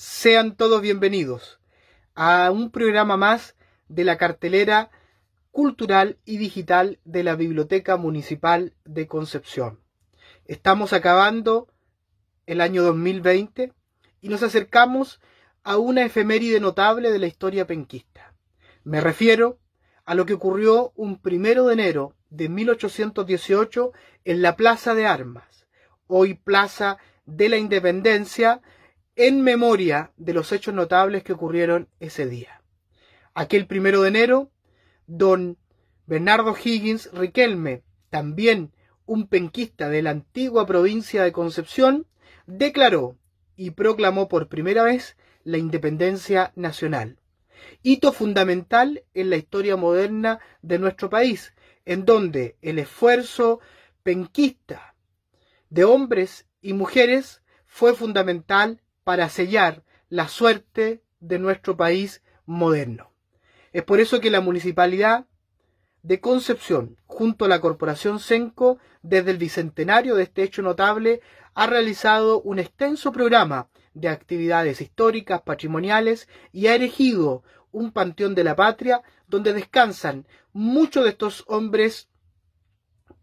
Sean todos bienvenidos a un programa más de la cartelera cultural y digital de la Biblioteca Municipal de Concepción. Estamos acabando el año 2020 y nos acercamos a una efeméride notable de la historia penquista. Me refiero a lo que ocurrió un 1 de enero de 1818 en la Plaza de Armas, hoy Plaza de la Independencia, en memoria de los hechos notables que ocurrieron ese día. Aquel 1 de enero, don Bernardo Higgins Riquelme, también un penquista de la antigua provincia de Concepción, declaró y proclamó por primera vez la independencia nacional. Hito fundamental en la historia moderna de nuestro país, en donde el esfuerzo penquista de hombres y mujeres fue fundamental para sellar la suerte de nuestro país moderno. Es por eso que la Municipalidad de Concepción, junto a la Corporación Senco, desde el bicentenario de este hecho notable, ha realizado un extenso programa de actividades históricas, patrimoniales, y ha erigido un panteón de la patria donde descansan muchos de estos hombres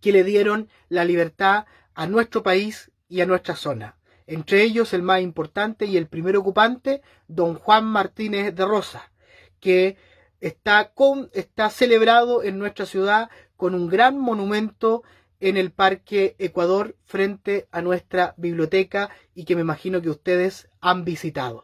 que le dieron la libertad a nuestro país y a nuestra zona. Entre ellos el más importante y el primer ocupante, don Juan Martínez de Rosa, que está celebrado en nuestra ciudad con un gran monumento en el Parque Ecuador frente a nuestra biblioteca y que me imagino que ustedes han visitado.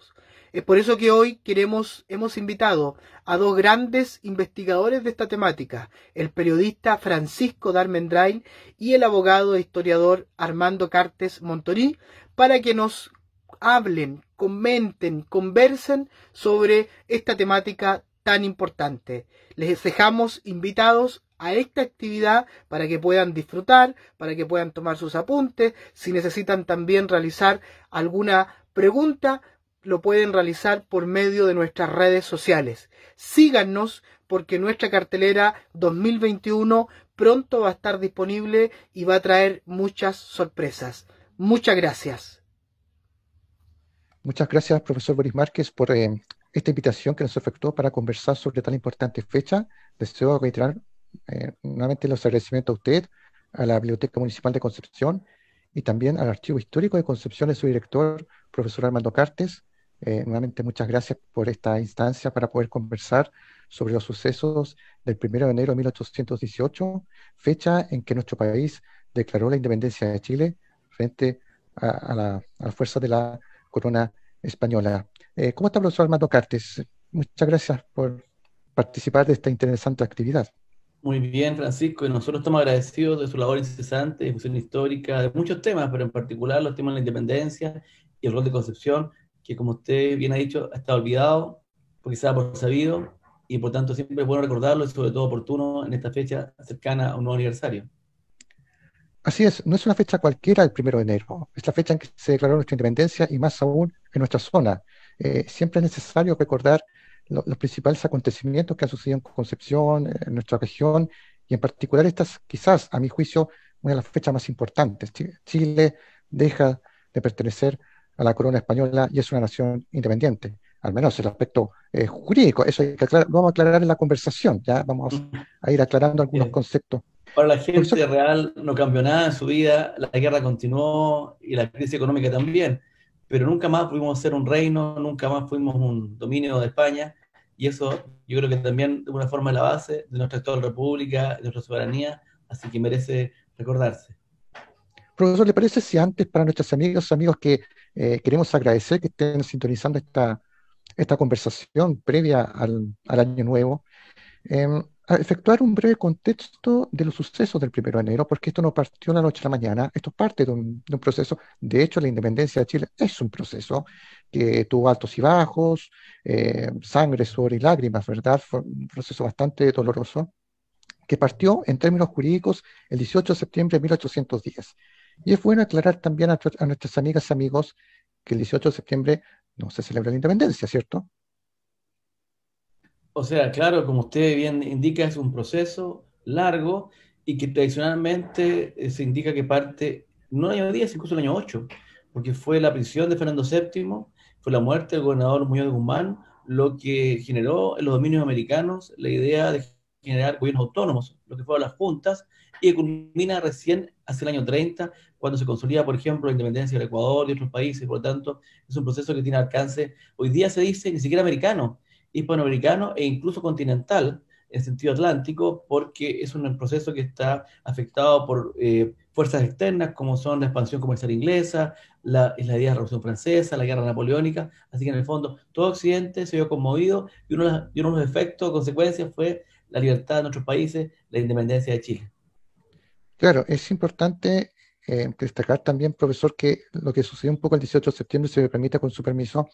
Es por eso que hoy hemos invitado a dos grandes investigadores de esta temática, el periodista Francisco Darmendrain y el abogado e historiador Armando Cartes Montorí, para que nos hablen, comenten, conversen sobre esta temática tan importante. Les dejamos invitados a esta actividad para que puedan disfrutar, para que puedan tomar sus apuntes. Si necesitan también realizar alguna pregunta, lo pueden realizar por medio de nuestras redes sociales. Síganos porque nuestra cartelera 2021 pronto va a estar disponible y va a traer muchas sorpresas. Muchas gracias. Muchas gracias, profesor Boris Márquez, por esta invitación que nos efectuó para conversar sobre tan importante fecha. Deseo reiterar nuevamente los agradecimientos a usted, a la Biblioteca Municipal de Concepción y también al Archivo Histórico de Concepción y su director, profesor Armando Cartes. Nuevamente muchas gracias por esta instancia para poder conversar sobre los sucesos del 1 de enero de 1818, fecha en que nuestro país declaró la independencia de Chile frente a las fuerzas de la corona española. ¿Cómo está, profesor Armando Cartes? Muchas gracias por participar de esta interesante actividad. Muy bien, Francisco, y nosotros estamos agradecidos de su labor incesante, de difusión histórica, de muchos temas, pero en particular los temas de la independencia y el rol de Concepción, que como usted bien ha dicho, ha estado olvidado, porque se da por sabido, y por tanto siempre es bueno recordarlo y sobre todo oportuno en esta fecha cercana a un nuevo aniversario. Así es, no es una fecha cualquiera el 1 de enero, es la fecha en que se declaró nuestra independencia y más aún en nuestra zona. Siempre es necesario recordar los principales acontecimientos que han sucedido en Concepción, en nuestra región, y en particular estas, quizás, a mi juicio, una de las fechas más importantes. Chile deja de pertenecer a la corona española y es una nación independiente, al menos el aspecto jurídico. Eso hay que lo vamos a aclarar en la conversación, ya vamos a ir aclarando algunos conceptos. Para la gente Profesor, real no cambió nada en su vida, la guerra continuó y la crisis económica también, pero nunca más pudimos ser un reino, nunca más fuimos un dominio de España, y eso yo creo que también de alguna forma es la base de nuestra actual república, de nuestra soberanía, así que merece recordarse. profesor, ¿le parece si antes para nuestros amigos que queremos agradecer que estén sintonizando esta conversación previa al Año Nuevo, a efectuar un breve contexto de los sucesos del 1 de enero, porque esto no partió la noche a la mañana, esto es parte de un proceso. De hecho, la independencia de Chile es un proceso que tuvo altos y bajos, sangre, sudor y lágrimas, ¿verdad? Fue un proceso bastante doloroso, que partió en términos jurídicos el 18 de septiembre de 1810. Y es bueno aclarar también a nuestras amigas y amigos que el 18 de septiembre no se celebra la independencia, ¿cierto? O sea, claro, como usted bien indica, es un proceso largo y que tradicionalmente se indica que parte no el año 10, incluso el año 8, porque fue la prisión de Fernando VII fue la muerte del gobernador Muñoz de Guzmán, lo que generó en los dominios americanos la idea de generar gobiernos autónomos, lo que fueron las juntas, y que culmina recién hacia el año 30, cuando se consolida, por ejemplo, la independencia del Ecuador y otros países. Por lo tanto, es un proceso que tiene alcance, hoy día se dice, ni siquiera americano, hispanoamericano e incluso continental, en sentido atlántico, porque es un proceso que está afectado por fuerzas externas, como son la expansión comercial inglesa, la idea de la Revolución Francesa, la Guerra Napoleónica. Así que en el fondo todo Occidente se vio conmovido, y uno de los efectos o consecuencias fue la libertad de nuestros países, la independencia de Chile. Claro, es importante destacar también, profesor, que lo que sucedió un poco el 18 de septiembre, se me permite con su permiso,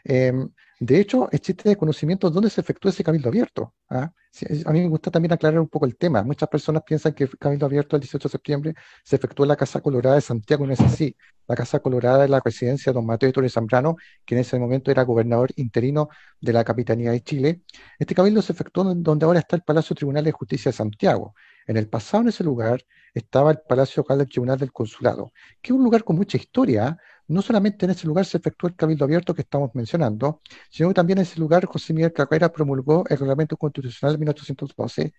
eh, de hecho, existe conocimiento dónde se efectuó ese cabildo abierto. ¿Ah? Sí, a mí me gusta también aclarar un poco el tema. Muchas personas piensan que el cabildo abierto el 18 de septiembre se efectuó en la Casa Colorada de Santiago, y no es así. La Casa Colorada es la residencia de don Mateo de Torres Zambrano, que en ese momento era gobernador interino de la Capitanía de Chile. Este cabildo se efectuó en donde ahora está el Palacio Tribunal de Justicia de Santiago. En el pasado, en ese lugar, estaba el Palacio Local del Tribunal del Consulado, que es un lugar con mucha historia. No solamente en ese lugar se efectuó el cabildo abierto que estamos mencionando, sino que también en ese lugar José Miguel Carrera promulgó el Reglamento Constitucional de 1812.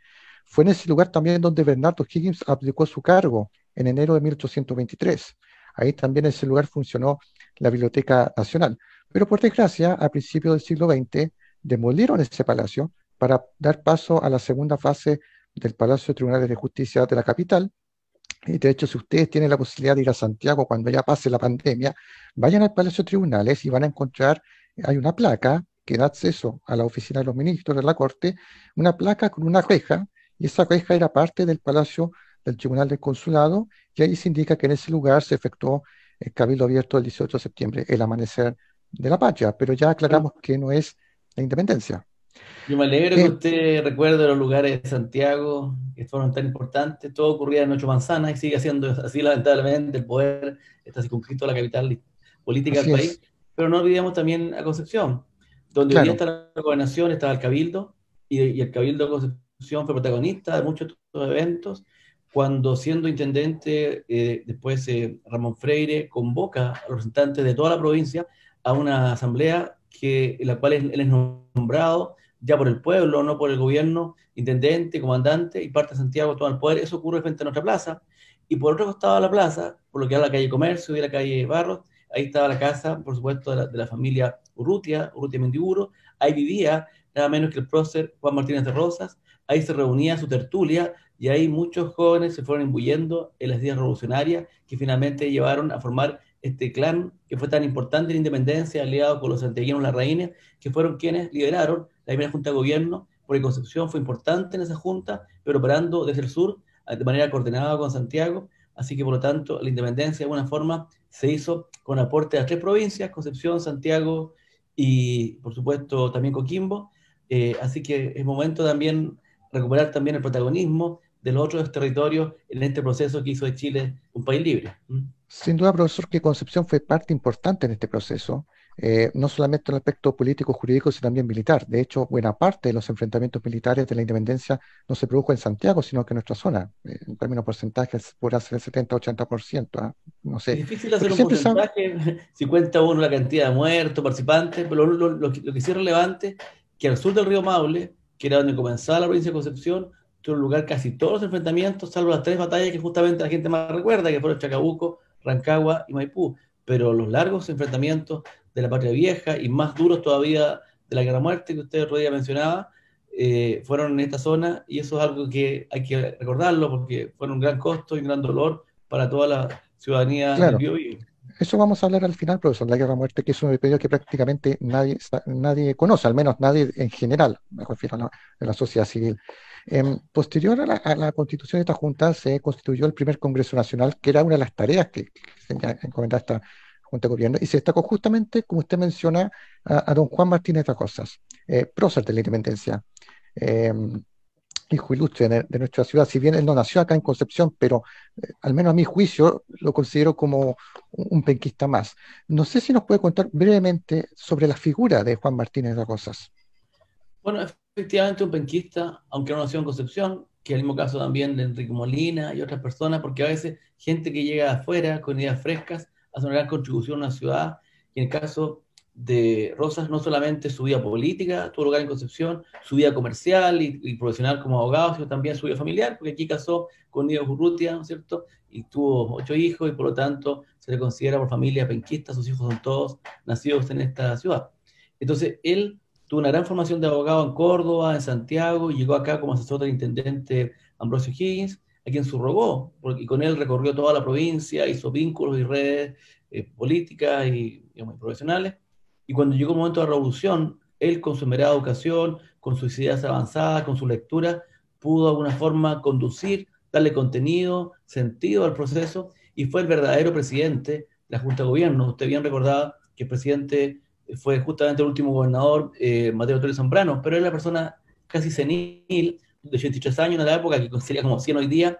Fue en ese lugar también donde Bernardo Higgins abdicó su cargo en enero de 1823. Ahí también en ese lugar funcionó la Biblioteca Nacional. Pero por desgracia, a principios del siglo XX, demolieron ese palacio para dar paso a la segunda fase del Palacio de Tribunales de Justicia de la capital. Y de hecho, si ustedes tienen la posibilidad de ir a Santiago cuando ya pase la pandemia, vayan al Palacio de Tribunales y van a encontrar, hay una placa que da acceso a la oficina de los ministros de la Corte, una placa con una reja, y esa reja era parte del Palacio del Tribunal del Consulado, y ahí se indica que en ese lugar se efectuó el cabildo abierto el 18 de septiembre, el amanecer de la patria, pero ya aclaramos que no es la independencia. Yo me alegro que Eh, usted recuerde los lugares de Santiago que fueron tan importantes. Todo ocurría en Ocho Manzanas y sigue siendo así, lamentablemente. El poder está circunscrito a la capital política del Así país. es, Pero no olvidemos también a Concepción, donde hoy día claro. está la gobernación, estaba el Cabildo, y el Cabildo de Concepción fue protagonista de muchos de estos eventos. Cuando, siendo intendente, después Ramón Freire convoca a los representantes de toda la provincia a una asamblea en la cual él es nombrado ya por el pueblo, no por el gobierno, intendente, comandante, y parte de Santiago toma el poder. Eso ocurre frente a nuestra plaza. Y por otro costado de la plaza, por lo que era la calle Comercio y la calle Barros, ahí estaba la casa, por supuesto, de la familia Urrutia Mendiburo. Ahí vivía nada menos que el prócer Juan Martínez de Rosas. Ahí se reunía su tertulia, y ahí muchos jóvenes se fueron imbuyendo en las ideas revolucionarias que finalmente llevaron a formar este clan que fue tan importante en la independencia, aliado con los santiaguinos larraínes, que fueron quienes lideraron la primera junta de gobierno, porque Concepción fue importante en esa junta, pero operando desde el sur de manera coordinada con Santiago. Así que, por lo tanto, la independencia de alguna forma se hizo con aporte de las tres provincias: Concepción, Santiago y, por supuesto, también Coquimbo. Así que es momento también recuperar también el protagonismo de los otros territorios en este proceso que hizo de Chile un país libre. ¿Mm? Sin duda, profesor, que Concepción fue parte importante en este proceso, no solamente en el aspecto político, jurídico, sino también militar. De hecho, buena parte de los enfrentamientos militares de la independencia no se produjo en Santiago, sino que en nuestra zona. En términos porcentajes, podrá ser el 70-80%, ¿ah? No Es sé. difícil hacer Pero un siempre porcentaje si cuenta uno la cantidad de muertos, participantes, pero lo que sí es relevante, que al sur del río Maule, que era donde comenzaba la provincia de Concepción, tuvo lugar casi todos los enfrentamientos, salvo las tres batallas que justamente la gente más recuerda, que fueron Chacabuco, Rancagua y Maipú. Pero los largos enfrentamientos de la Patria Vieja, y más duros todavía de la Guerra Muerte, que usted otro día mencionaba, fueron en esta zona, y eso es algo que hay que recordarlo, porque fueron un gran costo y un gran dolor para toda la ciudadanía del claro, Biobío. eso vamos a hablar al final, profesor, la guerra a muerte, que es un episodio que prácticamente nadie conoce, al menos nadie en general, me refiero a la sociedad civil. Posterior a la constitución de esta Junta, se constituyó el primer Congreso Nacional, que era una de las tareas que se encomendaba esta Junta de Gobierno, y se destacó justamente, como usted menciona, a don Juan Martínez de Rosas, prócer de la independencia. em, Hijo ilustre de nuestra ciudad, si bien él no nació acá en Concepción, pero al menos a mi juicio lo considero como un penquista más. No sé si nos puede contar brevemente sobre la figura de Juan Martínez de Rosas. Bueno, efectivamente un penquista, aunque no nació en Concepción, que es el mismo caso también de Enrique Molina y otras personas, porque a veces gente que llega de afuera con ideas frescas hace una gran contribución a una ciudad, y en el caso de Rosas no solamente su vida política tuvo lugar en Concepción, su vida comercial y profesional como abogado, sino también su vida familiar, porque aquí casó con Nido Urrutia, ¿no es cierto? Y tuvo 8 hijos y por lo tanto se le considera por familia penquista, sus hijos son todos nacidos en esta ciudad. Entonces él tuvo una gran formación de abogado en Córdoba, en Santiago, y llegó acá como asesor del intendente Ambrosio Higgins, a quien subrogó, y con él recorrió toda la provincia, hizo vínculos y redes políticas y, digamos, profesionales. Y cuando llegó el momento de la revolución, él con su esmerada educación, con sus ideas avanzadas, con su lectura, pudo de alguna forma conducir, darle contenido, sentido al proceso, y fue el verdadero presidente de la Junta de Gobierno. Usted bien recordaba que el presidente fue justamente el último gobernador, Mateo Torres Zambrano, pero era la persona casi senil, de 83 años en la época, que sería como 100 hoy día,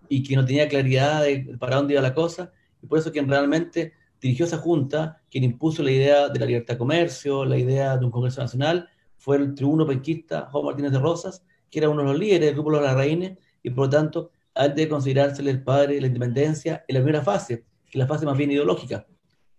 y que no tenía claridad de para dónde iba la cosa, y por eso quien realmente dirigió esa junta, quien impuso la idea de la libertad de comercio, la idea de un Congreso Nacional, fue el tribuno penquista Juan Martínez de Rosas, que era uno de los líderes del Grupo de los Larraínes, y por lo tanto, ha de considerársele el padre de la independencia en la primera fase, que es la fase más bien ideológica.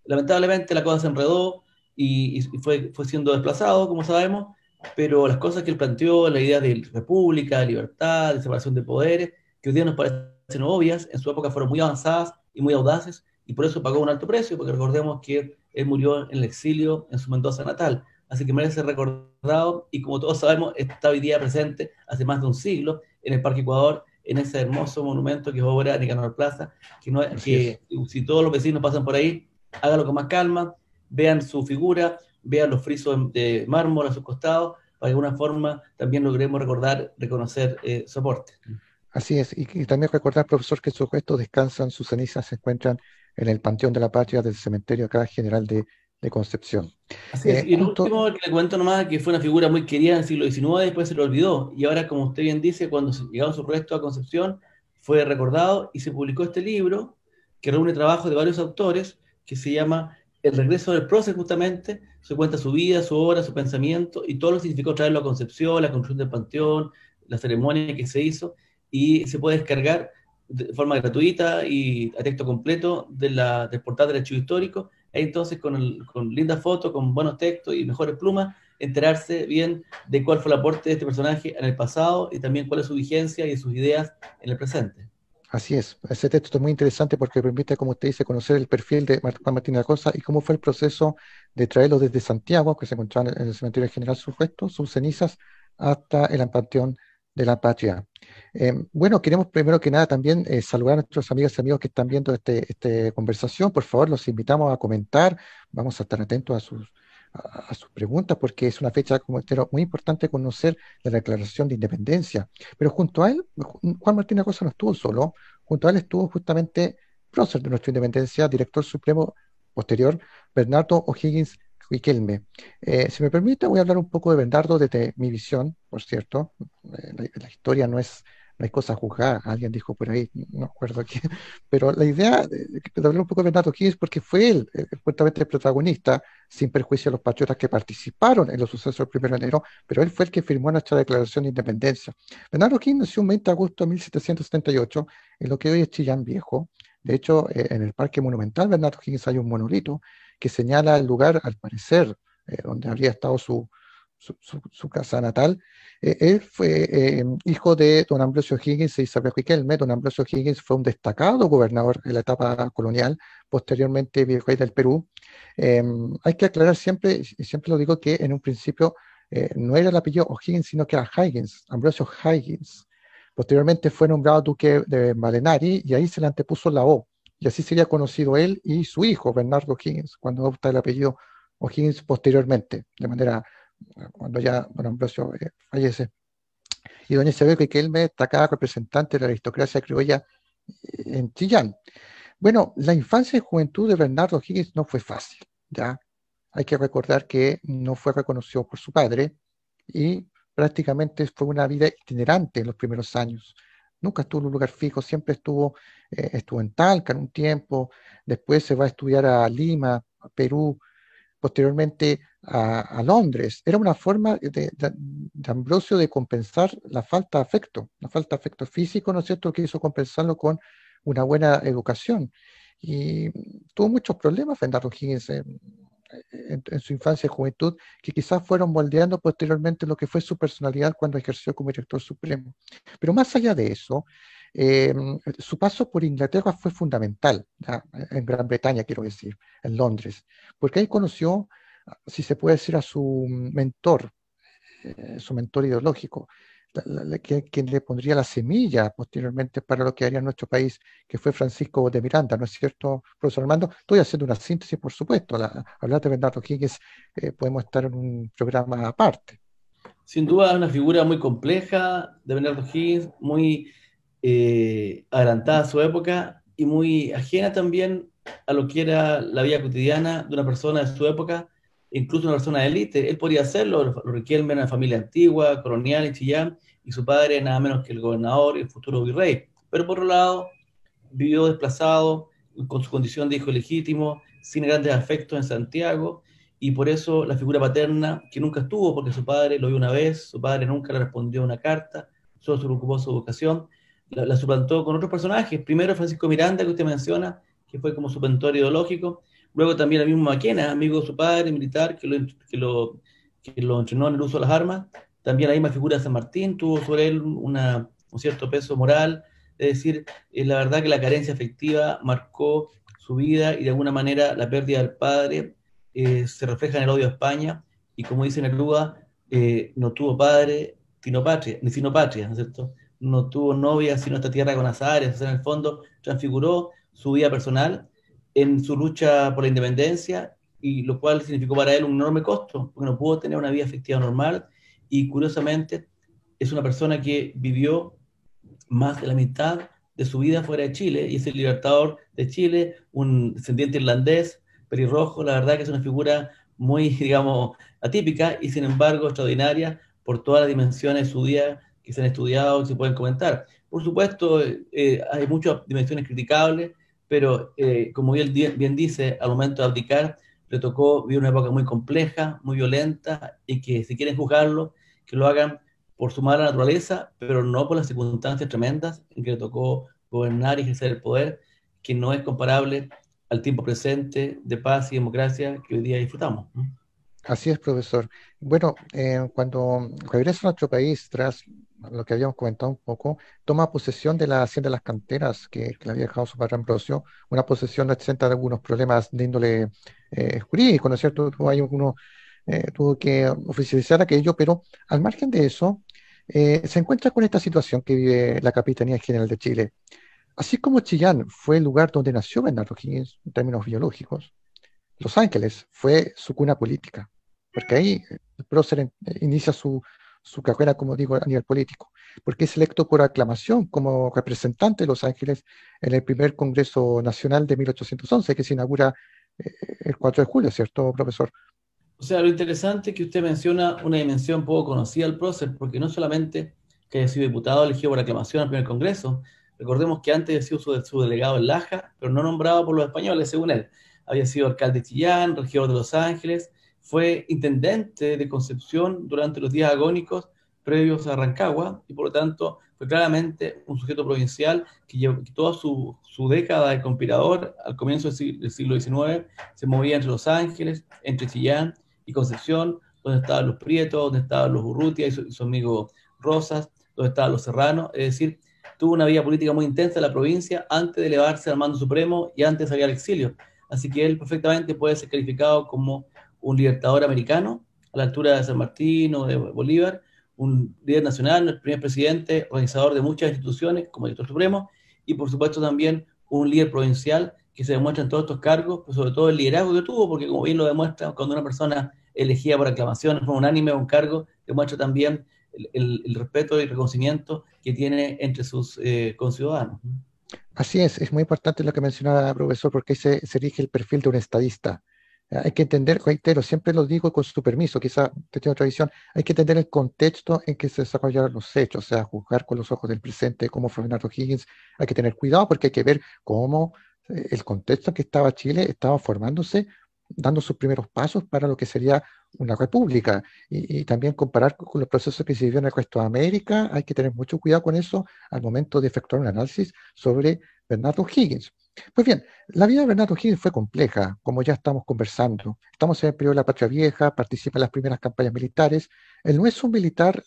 Lamentablemente la cosa se enredó y fue siendo desplazado, como sabemos, pero las cosas que él planteó, la idea de república, de libertad, de separación de poderes, que hoy día nos parecen obvias, en su época fueron muy avanzadas y muy audaces, y por eso pagó un alto precio, porque recordemos que él murió en el exilio en su Mendoza natal, así que merece ser recordado, y como todos sabemos, está hoy día presente hace más de un siglo en el Parque Ecuador, en ese hermoso monumento que es obra de Nicanor Plaza, que si todos los vecinos pasan por ahí, hágalo con más calma, vean su figura, vean los frisos de mármol a sus costados, para de alguna forma también logremos recordar, reconocer su aporte. Así es, y también recordar, profesor, que sus restos descansan, sus cenizas se encuentran en el Panteón de la Patria del cementerio acá general de Concepción. Así es, y el Junto, último que le cuento nomás, que fue una figura muy querida en el siglo XIX, después se lo olvidó, y ahora, como usted bien dice, cuando llegaron sus restos a Concepción, fue recordado y se publicó este libro, que reúne trabajos de varios autores, que se llama El regreso del prócer, justamente, se cuenta su vida, su obra, su pensamiento, y todo lo que significó traerlo a Concepción, la construcción del panteón, la ceremonia que se hizo, y se puede descargar de forma gratuita y a texto completo del portal del Archivo Histórico. Entonces, con lindas fotos, con buenos textos y mejores plumas, enterarse bien de cuál fue el aporte de este personaje en el pasado y también cuál es su vigencia y sus ideas en el presente. Así es, ese texto es muy interesante porque permite, como usted dice, conocer el perfil de Juan Martín de la Cosa y cómo fue el proceso de traerlo desde Santiago, que se encontraba en el cementerio general, sus restos, sus cenizas, hasta el Panteón de la Patria. Bueno, queremos primero que nada también saludar a nuestros amigas y amigos que están viendo esta conversación. Por favor, los invitamos a comentar. Vamos a estar atentos a sus preguntas porque es una fecha, como entero, muy importante conocer la Declaración de Independencia. Pero junto a él, Juan Martín Acosta no estuvo solo, junto a él estuvo justamente prócer de nuestra independencia, director supremo posterior, Bernardo O'Higgins Riquelme. Si me permite, voy a hablar un poco de Bernardo desde mi visión, por cierto. La historia no hay cosa juzgada, alguien dijo por ahí, no recuerdo quién, pero la idea de hablar un poco de Bernardo O'Higgins porque fue él, justamente el protagonista, sin perjuicio a los patriotas que participaron en los sucesos del 1 de enero, pero él fue el que firmó nuestra Declaración de Independencia. Bernardo O'Higgins nació un 20 de agosto de 1778 en lo que hoy es Chillán Viejo. De hecho, en el Parque Monumental Bernardo O'Higgins hay un monolito que señala el lugar, al parecer, donde habría estado su casa natal. Él fue hijo de don Ambrosio O'Higgins e Isabel Riquelme. Don Ambrosio O'Higgins fue un destacado gobernador en la etapa colonial, posteriormente virrey del Perú. Hay que aclarar siempre, y siempre lo digo, que en un principio no era el apellido O'Higgins, sino que era Higgins, Ambrosio Higgins. Posteriormente fue nombrado duque de Malenari y ahí se le antepuso la O. Y así sería conocido él y su hijo, Bernardo O'Higgins, cuando adopta el apellido O'Higgins posteriormente, de manera, cuando ya don Ambrosio fallece. Y doña Isabel Riquelme está acá representante de la aristocracia criolla en Chillán. Bueno, la infancia y juventud de Bernardo O'Higgins no fue fácil, ¿ya? Hay que recordar que no fue reconocido por su padre y prácticamente fue una vida itinerante en los primeros años. Nunca estuvo en un lugar fijo, siempre estuvo en Talca en un tiempo, después se va a estudiar a Lima, a Perú, posteriormente a Londres. Era una forma de Ambrosio de compensar la falta de afecto físico, ¿no es cierto?, que hizo compensarlo con una buena educación. Y tuvo muchos problemas Bernardo Higgins. en su infancia y juventud, que quizás fueron moldeando posteriormente lo que fue su personalidad cuando ejerció como director supremo. Pero más allá de eso, eh, su paso por Inglaterra fue fundamental, ¿ya? En Gran Bretaña, quiero decir, en Londres, porque ahí conoció, si se puede decir, a su mentor ideológico, quien le pondría la semilla posteriormente para lo que haría nuestro país, que fue Francisco de Miranda, ¿no es cierto, profesor Armando? Estoy haciendo una síntesis, por supuesto. Hablar de Bernardo Higgins, podemos estar en un programa aparte. Sin duda es una figura muy compleja de Bernardo Higgins, muy adelantada a su época y muy ajena también a lo que era la vida cotidiana de una persona de su época, incluso una persona de élite. Él podría hacerlo, lo Riquelme era una familia antigua, colonial en Chillán, y su padre nada menos que el gobernador y el futuro virrey. Pero por otro lado, vivió desplazado, con su condición de hijo legítimo, sin grandes afectos en Santiago, y por eso la figura paterna, que nunca estuvo, porque su padre lo vio una vez, su padre nunca le respondió una carta, solo se preocupó de su educación, la suplantó con otros personajes. Primero Francisco Miranda, que usted menciona, que fue como su mentor ideológico. Luego también el mismo Maquena, amigo de su padre, militar, que lo entrenó en el uso de las armas. También la misma figura de San Martín tuvo sobre él un cierto peso moral. Es decir, la verdad que la carencia afectiva marcó su vida y de alguna manera la pérdida del padre se refleja en el odio a España. Y como dice Neruda, no tuvo padre, sino patria, ¿no es cierto? No tuvo novia sino esta tierra con azares. O sea, en el fondo transfiguró su vida personal en su lucha por la independencia, y lo cual significó para él un enorme costo, porque no pudo tener una vida afectiva normal, y curiosamente es una persona que vivió más de la mitad de su vida fuera de Chile, y es el libertador de Chile, un descendiente irlandés, pelirrojo. La verdad que es una figura muy, digamos, atípica y sin embargo extraordinaria por todas las dimensiones de su vida que se han estudiado y se pueden comentar. Por supuesto, hay muchas dimensiones criticables, pero como bien dice, al momento de abdicar, le tocó vivir una época muy compleja, muy violenta, y que si quieren juzgarlo, que lo hagan por su mala naturaleza, pero no por las circunstancias tremendas en que le tocó gobernar y ejercer el poder, que no es comparable al tiempo presente de paz y democracia que hoy día disfrutamos. Así es, profesor. Bueno, cuando regresa a nuestro país, tras lo que habíamos comentado un poco, toma posesión de la Hacienda de las Canteras, que le había dejado su padre Ambrosio, una posesión no exenta de algunos problemas de índole jurídico, ¿no es cierto? Tuvo que oficializar aquello, pero al margen de eso, se encuentra con esta situación que vive la Capitanía General de Chile. Así como Chillán fue el lugar donde nació Bernardo Higgins en términos biológicos, Los Ángeles fue su cuna política, porque ahí el prócer inicia su carrera, como digo, a nivel político, porque es electo por aclamación como representante de Los Ángeles en el primer Congreso Nacional de 1811, que se inaugura el 4 de julio, ¿cierto, profesor? O sea, lo interesante es que usted menciona una dimensión poco conocida del prócer, porque no solamente que haya sido diputado elegido por aclamación al primer Congreso. Recordemos que antes había sido su delegado en Laja, pero no nombrado por los españoles, según él. Había sido alcalde de Chillán, regidor de Los Ángeles, fue intendente de Concepción durante los días agónicos previos a Rancagua, y por lo tanto fue claramente un sujeto provincial que llevó toda su década de conspirador al comienzo del siglo XIX, se movía entre Los Ángeles, entre Chillán y Concepción, donde estaban los Prietos, donde estaban los Urrutia y su amigo Rosas, donde estaban los Serranos. Es decir, tuvo una vida política muy intensa en la provincia antes de elevarse al mando supremo y antes de salir al exilio. Así que él perfectamente puede ser calificado como un libertador americano, a la altura de San Martín o de Bolívar, un líder nacional, el primer presidente, organizador de muchas instituciones como director supremo, y por supuesto también un líder provincial que se demuestra en todos estos cargos, pero sobre todo el liderazgo que tuvo, porque como bien lo demuestra, cuando una persona elegida por aclamación de forma unánime a un cargo, demuestra también el respeto y el reconocimiento que tiene entre sus conciudadanos. Así es muy importante lo que mencionaba, profesor, porque se erige el perfil de un estadista. Hay que entender, reitero, siempre lo digo con su permiso, quizá usted tiene otra visión, hay que entender el contexto en que se desarrollaron los hechos, o sea, juzgar con los ojos del presente cómo fue Bernardo Higgins. Hay que tener cuidado porque hay que ver cómo el contexto en que estaba Chile estaba formándose, dando sus primeros pasos para lo que sería una república, y también comparar con los procesos que se vivió en el resto de América. Hay que tener mucho cuidado con eso al momento de efectuar un análisis sobre Bernardo Higgins. Pues bien, la vida de Bernardo O'Higgins fue compleja, como ya estamos conversando. Estamos en el periodo de la Patria Vieja, participa en las primeras campañas militares. Él no es un militar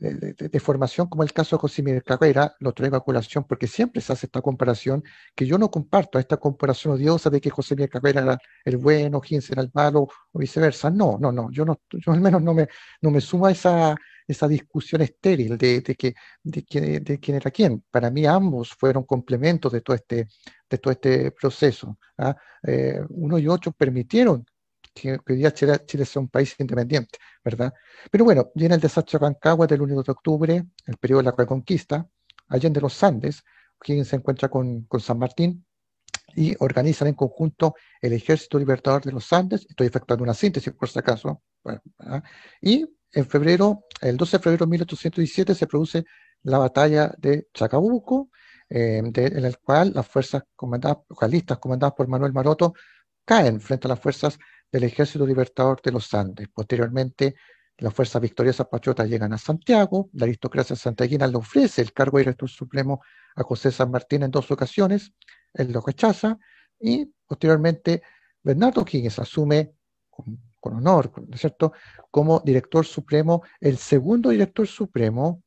de formación como el caso de José Miguel Carrera, lo traigo a colación porque siempre se hace esta comparación, que yo no comparto esta comparación odiosa de que José Miguel Carrera era el bueno, O'Higgins era el malo, o viceversa. No, no, no, yo, no, yo al menos no me sumo a esa discusión estéril de quién era quién. Para mí ambos fueron complementos de todo este proceso. ¿Ah? Uno y otro permitieron que hoy día Chile sea un país independiente, ¿verdad? Pero bueno, viene el desastre de Rancagua del 1 de octubre, el periodo de la Reconquista, allende los Andes, quien se encuentra con San Martín, y organizan en conjunto el Ejército Libertador de los Andes. Estoy efectuando una síntesis por si acaso. Bueno, ¿ah? Y en febrero, el 12 de febrero de 1817, se produce la batalla de Chacabuco, en el cual las fuerzas realistas comandadas por Manuel Maroto caen frente a las fuerzas del Ejército Libertador de los Andes. Posteriormente, las fuerzas victoriosas patriotas llegan a Santiago, la aristocracia santiaguina le ofrece el cargo de director supremo a José San Martín en dos ocasiones, él lo rechaza y posteriormente Bernardo O'Higgins asume con honor, ¿no es cierto?, como director supremo, el segundo director supremo,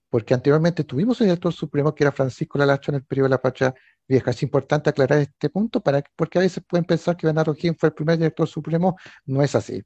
porque anteriormente tuvimos un director supremo que era Francisco Lalacho en el periodo de la Patria Vieja. Es importante aclarar este punto porque a veces pueden pensar que Bernardo O'Higgins fue el primer director supremo. No es así.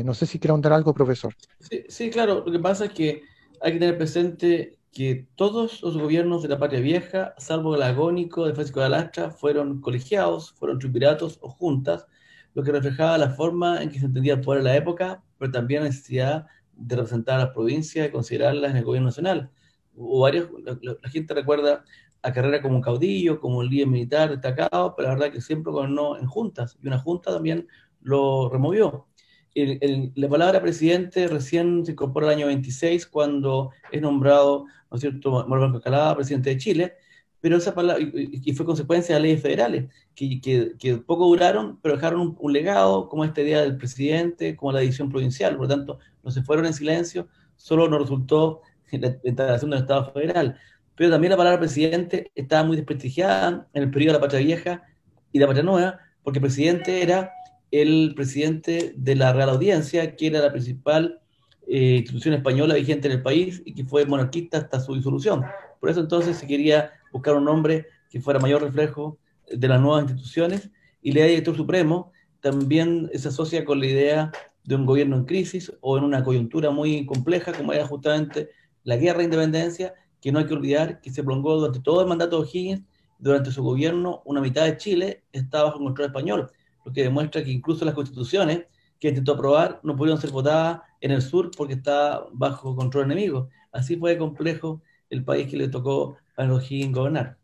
No sé si quiere ahondar algo, profesor. Sí, sí, claro, lo que pasa es que hay que tener presente que todos los gobiernos de la Patria Vieja, salvo el agónico de Francisco de Alastra, fueron colegiados, fueron triunviratos o juntas, lo que reflejaba la forma en que se entendía el poder en la época, pero también la necesidad de representar a las provincias y considerarlas en el gobierno nacional. Hubo varios, la gente recuerda a Carrera como un caudillo, como un líder militar destacado, pero la verdad que siempre gobernó en juntas, y una junta también lo removió. La palabra presidente recién se incorpora el año 26 cuando es nombrado, ¿no es cierto?, Manuel Blanco Calada, presidente de Chile, pero esa palabra, y fue consecuencia de leyes federales, que poco duraron, pero dejaron un legado, como esta idea del presidente, como la división provincial, por lo tanto, no se fueron en silencio, solo nos resultó la instalación del Estado federal. Pero también la palabra presidente estaba muy desprestigiada en el periodo de la Patria Vieja y la Patria Nueva, porque presidente era el presidente de la Real Audiencia, que era la principal institución española vigente en el país y que fue monarquista hasta su disolución. Por eso entonces se quería buscar un nombre que fuera mayor reflejo de las nuevas instituciones, y la idea de director supremo también se asocia con la idea de un gobierno en crisis o en una coyuntura muy compleja, como era justamente la guerra de independencia, que no hay que olvidar que se prolongó durante todo el mandato de O'Higgins. Durante su gobierno, una mitad de Chile estaba bajo control español, lo que demuestra que incluso las constituciones que intentó aprobar no pudieron ser votadas en el sur porque está bajo control enemigo. Así fue complejo el país que le tocó a O'Higgins gobernar.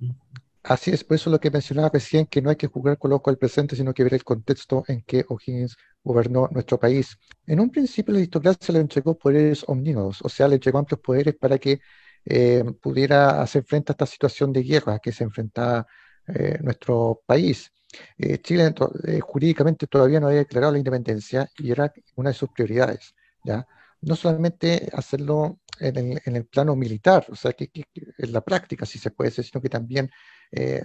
Así es, por eso lo que mencionaba recién, que no hay que jugar con lo del presente, sino que ver el contexto en que O'Higgins gobernó nuestro país. En un principio la aristocracia le entregó poderes omnímodos, o sea, le entregó amplios poderes para que pudiera hacer frente a esta situación de guerra que se enfrentaba nuestro país. Chile jurídicamente todavía no había declarado la independencia y era una de sus prioridades, ¿ya? No solamente hacerlo en el plano militar, o sea, que en la práctica, si se puede decir, sino que también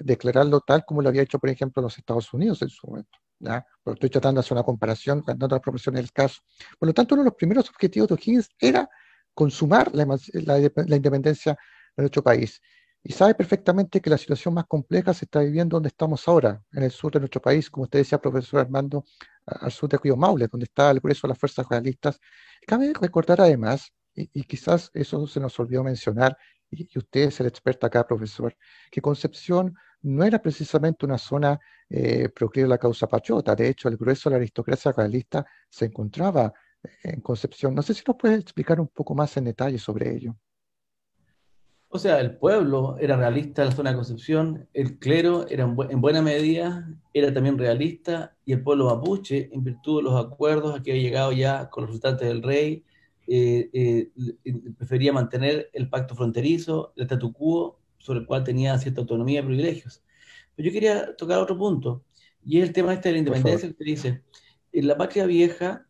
declararlo tal como lo había hecho, por ejemplo, los Estados Unidos en su momento, ¿ya? Pero estoy tratando de hacer una comparación, dando las proporciones del caso. Por lo tanto, uno de los primeros objetivos de O'Higgins era consumar la independencia de nuestro país. Y sabe perfectamente que la situación más compleja se está viviendo donde estamos ahora, en el sur de nuestro país, como usted decía, profesor Armando, al sur de Río Maule, donde está el grueso de las fuerzas realistas. Cabe recordar además, y quizás eso se nos olvidó mencionar, y usted es el experto acá, profesor, que Concepción no era precisamente una zona proclive a la causa patriota. De hecho, el grueso de la aristocracia realista se encontraba en Concepción. No sé si nos puede explicar un poco más en detalle sobre ello. O sea, el pueblo era realista en la zona de Concepción, el clero era en buena medida, era también realista, y el pueblo mapuche, en virtud de los acuerdos a que había llegado ya con los representantes del rey, prefería mantener el pacto fronterizo, el statu quo, sobre el cual tenía cierta autonomía y privilegios. Pero yo quería tocar otro punto, y es el tema este de la Por favor. independencia, que usted dice, en la Patria Vieja,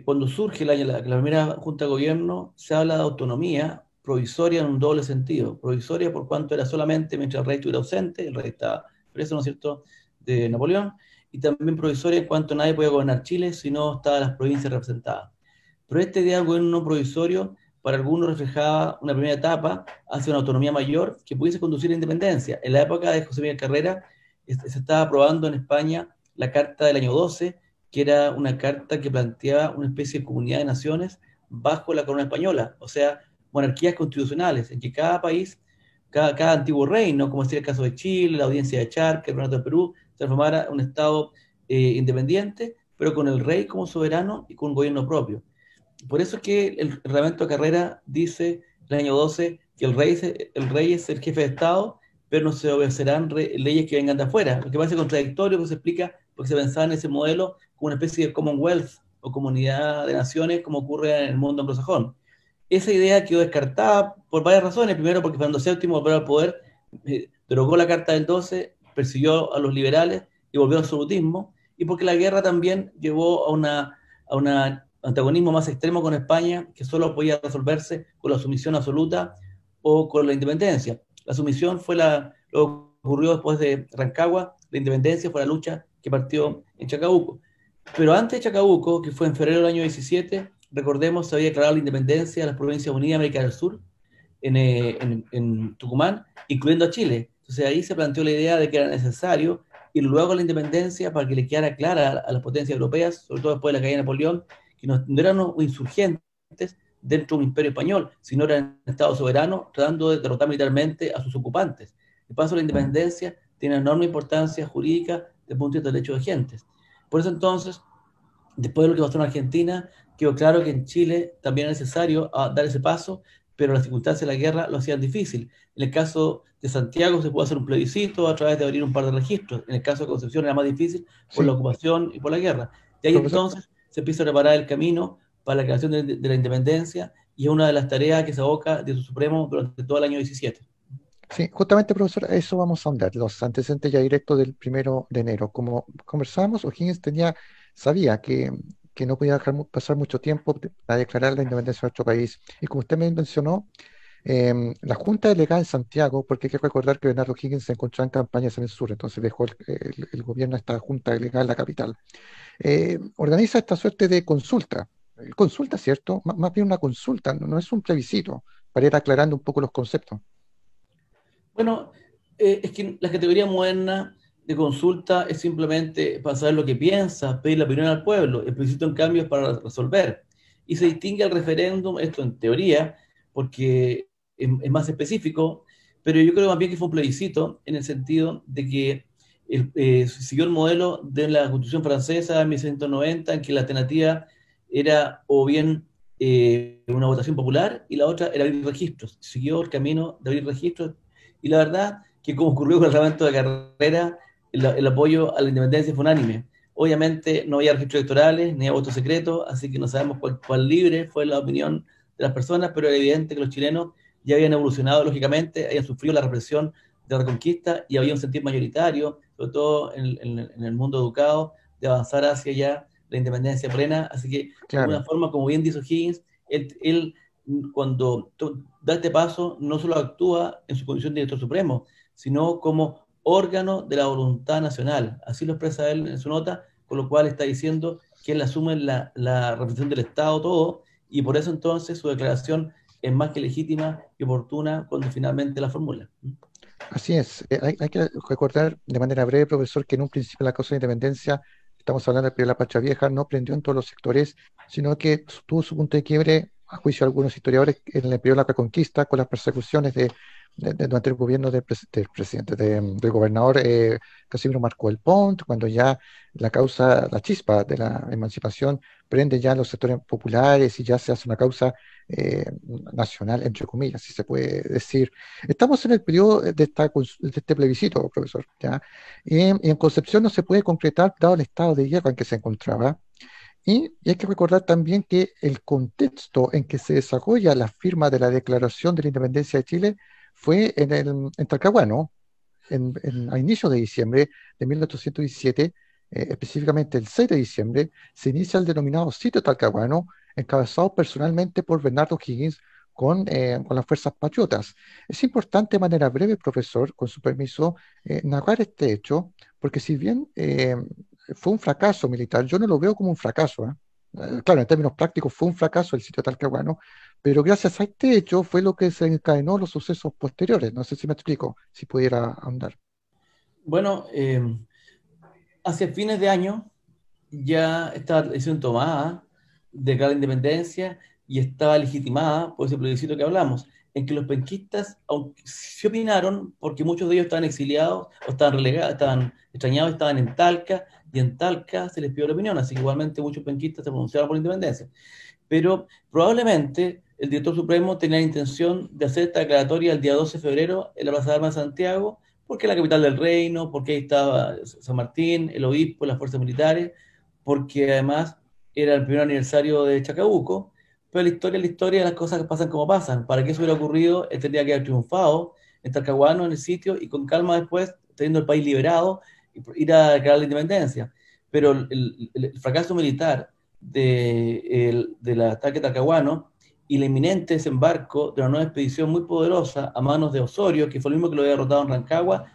cuando surge la primera Junta de Gobierno, se habla de autonomía provisoria en un doble sentido. Provisoria por cuanto era solamente mientras el rey estuviera ausente, el rey estaba preso, ¿no es cierto?, de Napoleón, y también provisoria en cuanto nadie podía gobernar Chile si no estaban las provincias representadas. Pero esta idea del gobierno no provisorio para algunos reflejaba una primera etapa hacia una autonomía mayor que pudiese conducir a la independencia. En la época de José Miguel Carrera se estaba aprobando en España la Carta del año 12, que era una carta que planteaba una especie de comunidad de naciones bajo la corona española, o sea, monarquías constitucionales, en que cada país, cada antiguo reino, como sería el caso de Chile, la audiencia de Charcas, el Reinato de Perú, se transformara en un Estado independiente, pero con el rey como soberano y con un gobierno propio. Por eso es que el reglamento de Carrera dice, en el año 12, que el rey es el jefe de Estado, pero no se obedecerán leyes que vengan de afuera. Lo que parece contradictorio, pues se explica porque se pensaba en ese modelo como una especie de Commonwealth o comunidad de naciones, como ocurre en el mundo anglosajón. Esa idea quedó descartada por varias razones. Primero, porque Fernando VII volvió al poder, derogó la Carta del 12, persiguió a los liberales y volvió al absolutismo, y porque la guerra también llevó a un antagonismo más extremo con España, que solo podía resolverse con la sumisión absoluta o con la independencia. La sumisión fue lo que ocurrió después de Rancagua, la independencia fue la lucha que partió en Chacabuco. Pero antes de Chacabuco, que fue en febrero del año 17, recordemos, se había declarado la independencia de las Provincias Unidas de América del Sur, en Tucumán, incluyendo a Chile. Entonces ahí se planteó la idea de que era necesario ir luego a la independencia para que le quedara clara a las potencias europeas, sobre todo después de la caída de Napoleón, que no eran insurgentes dentro de un imperio español, sino eran estados soberanos tratando de derrotar militarmente a sus ocupantes. El paso de la independencia tiene enorme importancia jurídica desde el punto de vista del derecho de gentes. Por eso entonces, después de lo que pasó en Argentina, quedó claro que en Chile también era necesario dar ese paso, pero las circunstancias de la guerra lo hacían difícil. En el caso de Santiago se pudo hacer un plebiscito a través de abrir un par de registros. En el caso de Concepción era más difícil por la Sí, ocupación y por la guerra. Y ahí profesor. entonces se empieza a preparar el camino para la creación de la independencia, y es una de las tareas que se aboca de su Supremo durante todo el año 17. Sí, justamente, profesor, a eso vamos a ahondar, los antecedentes ya directos del 1 de enero. Como conversábamos, O'Higgins sabía que no podía dejar pasar mucho tiempo para declarar la independencia de nuestro país. Y como usted me mencionó, la Junta Delegada en Santiago, porque hay que recordar que Bernardo O'Higgins se encontraba en campañas en el sur, entonces dejó el gobierno a esta Junta Delegada en la capital. Organiza esta suerte de consulta. Consulta, ¿cierto? Más bien una consulta, no es un plebiscito, para ir aclarando un poco los conceptos. Bueno, es que la categoría moderna de consulta es simplemente para saber lo que piensa, pedir la opinión al pueblo. El plebiscito, en cambio, es para resolver. Y se distingue al referéndum, esto en teoría, porque es más específico, pero yo creo más bien que fue un plebiscito en el sentido de que siguió el modelo de la Constitución francesa de 1790, en que la alternativa era o bien una votación popular y la otra era abrir registros. Siguió el camino de abrir registros, y la verdad que, como ocurrió con el reglamento de Carrera, el apoyo a la independencia fue unánime. Obviamente no había registros electorales ni había voto secreto, así que no sabemos cuál libre fue la opinión de las personas, pero era evidente que los chilenos ya habían evolucionado lógicamente, habían sufrido la represión de la Reconquista y había un sentir mayoritario, sobre todo en el mundo educado, de avanzar hacia ya la independencia plena. Así que, de alguna Claro. forma, como bien dijo Higgins, él cuando da este paso, no solo actúa en su condición de director supremo, sino como órgano de la voluntad nacional. Así lo expresa él en su nota, con lo cual está diciendo que él asume la representación del Estado todo, y por eso entonces su declaración es más que legítima y oportuna cuando finalmente la formula. Así es. Hay que recordar de manera breve, profesor, que en un principio la causa de independencia, estamos hablando del periodo de la Patria Vieja, no prendió en todos los sectores, sino que tuvo su punto de quiebre, a juicio de algunos historiadores, en el periodo de la Reconquista, con las persecuciones durante el gobierno del presidente, del gobernador Casimiro Marcó el Pont, cuando ya la chispa de la emancipación prende ya en los sectores populares y ya se hace una causa eh, nacional, entre comillas, si se puede decir. Estamos en el periodo de este plebiscito, profesor, ¿ya? Y en Concepción no se puede concretar dado el estado de guerra en que se encontraba. Y hay que recordar también que el contexto en que se desarrolla la firma de la Declaración de la Independencia de Chile fue en Talcahuano, a inicios de diciembre de 1817, específicamente el 6 de diciembre, se inicia el denominado sitio Talcahuano, encabezado personalmente por Bernardo Higgins, con las fuerzas patriotas. Es importante de manera breve, profesor, con su permiso, narrar este hecho, porque si bien fue un fracaso militar, yo no lo veo como un fracaso, ¿eh? Claro, en términos prácticos fue un fracaso el sitio de Talcahuano, pero gracias a este hecho fue lo que desencadenó los sucesos posteriores. No sé si me explico, si pudiera ahondar. Bueno, hacia fines de año ya estaba la decisión tomada de declarar la independencia y estaba legitimada por ese plebiscito que hablamos, en que los penquistas, aunque sí opinaron, porque muchos de ellos estaban exiliados o estaban relegados, estaban extrañados, estaban en Talca, y en Talca se les pidió la opinión, así que igualmente muchos penquistas se pronunciaron por la independencia. Pero probablemente el director supremo tenía la intención de hacer esta declaratoria el día 12 de febrero en la Plaza de Armas de Santiago, porque es la capital del reino, porque ahí estaba San Martín, el obispo, las fuerzas militares, porque además era el primer aniversario de Chacabuco, pero la historia, las cosas que pasan como pasan. Para que eso hubiera ocurrido, él tendría que haber triunfado en Talcahuano, en el sitio, y con calma después, teniendo el país liberado, ir a declarar la independencia. Pero el fracaso militar del ataque Talcahuano y el inminente desembarco de una nueva expedición muy poderosa a manos de Osorio, que fue el mismo que lo había derrotado en Rancagua,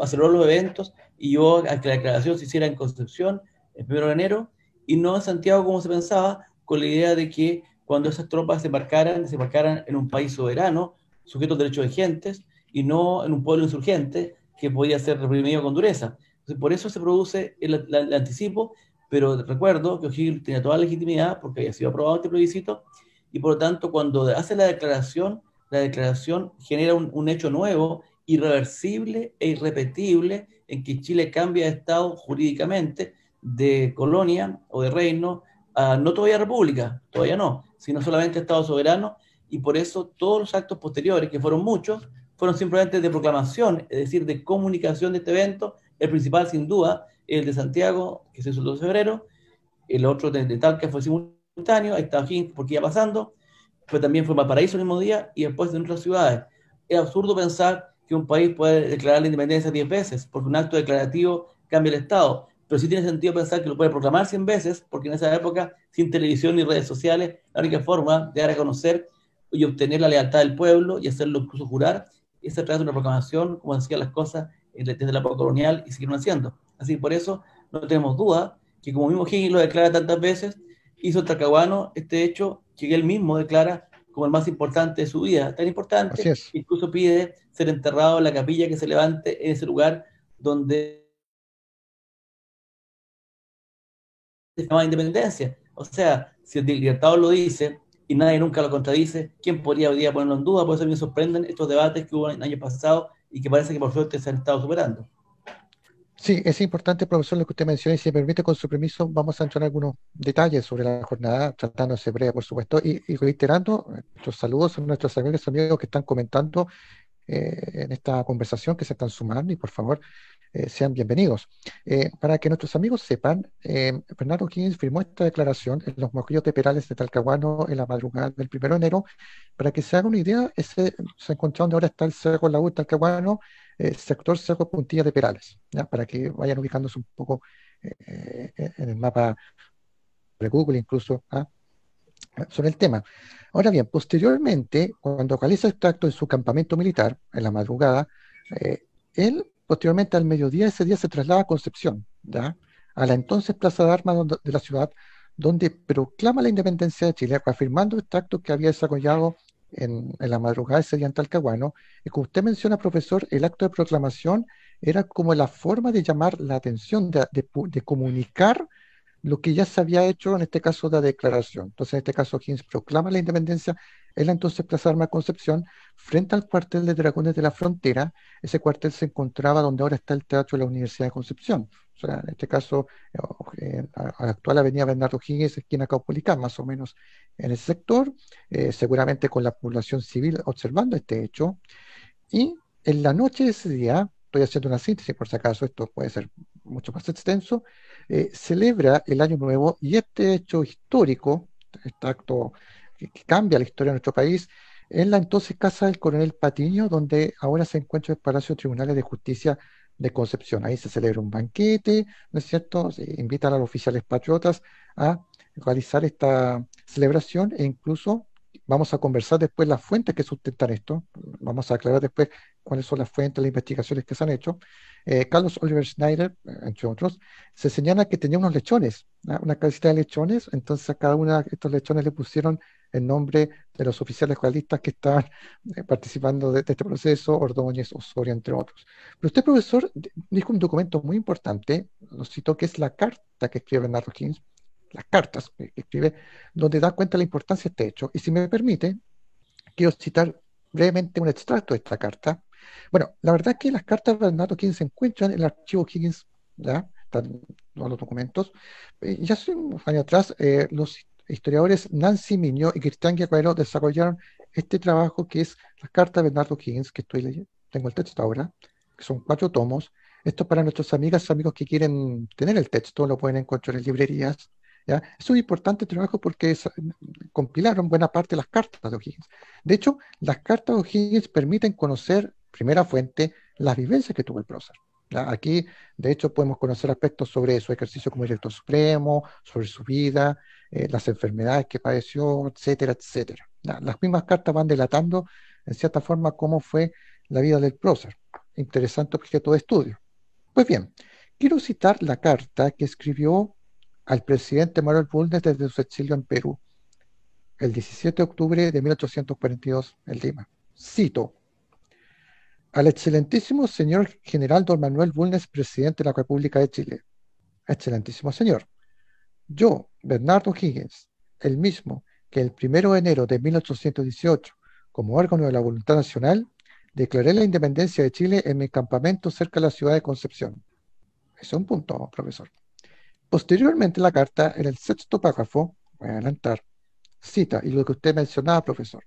aceleró los eventos y llevó a que la declaración se hiciera en Concepción el 1 de enero y no en Santiago como se pensaba, con la idea de que cuando esas tropas desembarcaran en un país soberano, sujeto a derechos de gentes, y no en un pueblo insurgente que podía ser reprimido con dureza. Entonces, por eso se produce el anticipo, pero recuerdo que O'Higgins tenía toda la legitimidad porque había sido aprobado este plebiscito, y por lo tanto, cuando hace la declaración genera un hecho nuevo, irreversible e irrepetible, en que Chile cambia de Estado jurídicamente de colonia o de reino a no todavía república, todavía no, sino solamente Estado soberano, y por eso todos los actos posteriores, que fueron muchos, fueron simplemente de proclamación, es decir, de comunicación de este evento. El principal, sin duda, el de Santiago, que se hizo el 2 de febrero, el otro de Talca fue simultáneo, ahí estaba Higgins porque iba pasando, pero también fue Valparaíso el mismo día y después en otras ciudades. Es absurdo pensar que un país puede declarar la independencia 10 veces, porque un acto declarativo cambia el Estado, pero sí tiene sentido pensar que lo puede proclamar 100 veces, porque en esa época, sin televisión ni redes sociales, la única forma de dar a conocer y obtener la lealtad del pueblo y hacerlo incluso jurar, es a través de una proclamación, como decían las cosas desde la época colonial y siguieron haciendo. Así por eso no tenemos duda que como mismo Higgins lo declara tantas veces, hizo Talcahuano este hecho que él mismo declara como el más importante de su vida, tan importante Así es. que incluso pide ser enterrado en la capilla que se levante en ese lugar donde se llama Independencia. O sea, si el Libertador lo dice y nadie nunca lo contradice, ¿quién podría hoy día ponerlo en duda? Por eso me sorprenden estos debates que hubo en años pasados y que parece que por suerte se han estado superando. Sí, es importante, profesor, lo que usted menciona, y si me permite, con su permiso, vamos a entrar en algunos detalles sobre la jornada, tratándose breve, por supuesto, y reiterando nuestros saludos a nuestros amigos que están comentando en esta conversación, que se están sumando, y por favor, sean bienvenidos. Para que nuestros amigos sepan, Bernardo Higgins firmó esta declaración en los Mojillos de Perales de Talcahuano en la madrugada del 1 de enero. Para que se haga una idea, se encontró donde ahora está el Cerro La U de Talcahuano, sector Cerro Puntilla de Perales, ¿ya? Para que vayan ubicándose un poco en el mapa de Google incluso, ¿ah? Sobre el tema. Ahora bien, posteriormente, cuando realiza este acto en su campamento militar, en la madrugada, él, posteriormente al mediodía, ese día se traslada a Concepción, ¿ya? A la entonces Plaza de Armas de la ciudad, donde proclama la independencia de Chile, reafirmando este acto que había desarrollado en la madrugada ese día en Talcahuano. Y como usted menciona, profesor, el acto de proclamación era como la forma de llamar la atención, de comunicar lo que ya se había hecho en este caso de la declaración. Entonces, en este caso, Higgins proclama la independencia en la entonces Plaza de Armas Concepción, frente al cuartel de Dragones de la Frontera. Ese cuartel se encontraba donde ahora está el Teatro de la Universidad de Concepción. O sea, en este caso, a la actual Avenida Bernardo Higgins, esquina Caupolicán, más o menos en ese sector, seguramente con la población civil observando este hecho. Y en la noche de ese día, estoy haciendo una síntesis por si acaso, esto puede ser mucho más extenso, celebra el Año Nuevo, y este hecho histórico, este acto que cambia la historia de nuestro país, en la entonces Casa del Coronel Patiño, donde ahora se encuentra el Palacio de Tribunales de Justicia de Concepción. Ahí se celebra un banquete, ¿no es cierto? Se invitan a los oficiales patriotas a realizar esta celebración, e incluso vamos a conversar después las fuentes que sustentan esto, vamos a aclarar después cuáles son las fuentes, las investigaciones que se han hecho. Carlos Oliver Schneider, entre otros, se señala que tenía unos lechones, ¿ah? Una casita de lechones, entonces a cada uno de estos lechones le pusieron el nombre de los oficiales realistas que estaban participando de este proceso, Ordóñez, Osorio, entre otros. Pero usted, profesor, dijo un documento muy importante, lo citó, que es la carta que escribe Bernardo Higgins, las cartas que escribe, donde da cuenta de la importancia de este hecho. Y si me permite, quiero citar brevemente un extracto de esta carta. Bueno, la verdad es que las cartas de Bernardo Higgins se encuentran en el archivo Higgins, ¿ya? Están todos los documentos. Ya hace unos años atrás, los historiadores Nancy Miño y Cristian Guerrero desarrollaron este trabajo que es las cartas de Bernardo Higgins, que estoy leyendo, tengo el texto ahora, que son 4 tomos. Esto para nuestras amigas, amigos que quieren tener el texto, lo pueden encontrar en librerías. ¿Ya? Es un importante trabajo porque compilaron buena parte de las cartas de O'Higgins. De hecho, las cartas de O'Higgins permiten conocer, primera fuente, las vivencias que tuvo el prócer. ¿Ya? Aquí, de hecho, podemos conocer aspectos sobre su ejercicio como director supremo, sobre su vida, las enfermedades que padeció, etcétera, etcétera. ¿Ya? Las mismas cartas van delatando, en cierta forma, cómo fue la vida del prócer. Interesante objeto de estudio. Pues bien, quiero citar la carta que escribió al presidente Manuel Bulnes desde su exilio en Perú, el 17 de octubre de 1842 en Lima. Cito: al excelentísimo señor general don Manuel Bulnes, presidente de la República de Chile. Excelentísimo señor, yo, Bernardo Higgins, el mismo que el 1 de enero de 1818, como órgano de la voluntad nacional, declaré la independencia de Chile en mi campamento cerca de la ciudad de Concepción. Ese es un punto, profesor. Posteriormente, la carta, en el 6º párrafo, voy a adelantar, cita, y lo que usted mencionaba, profesor.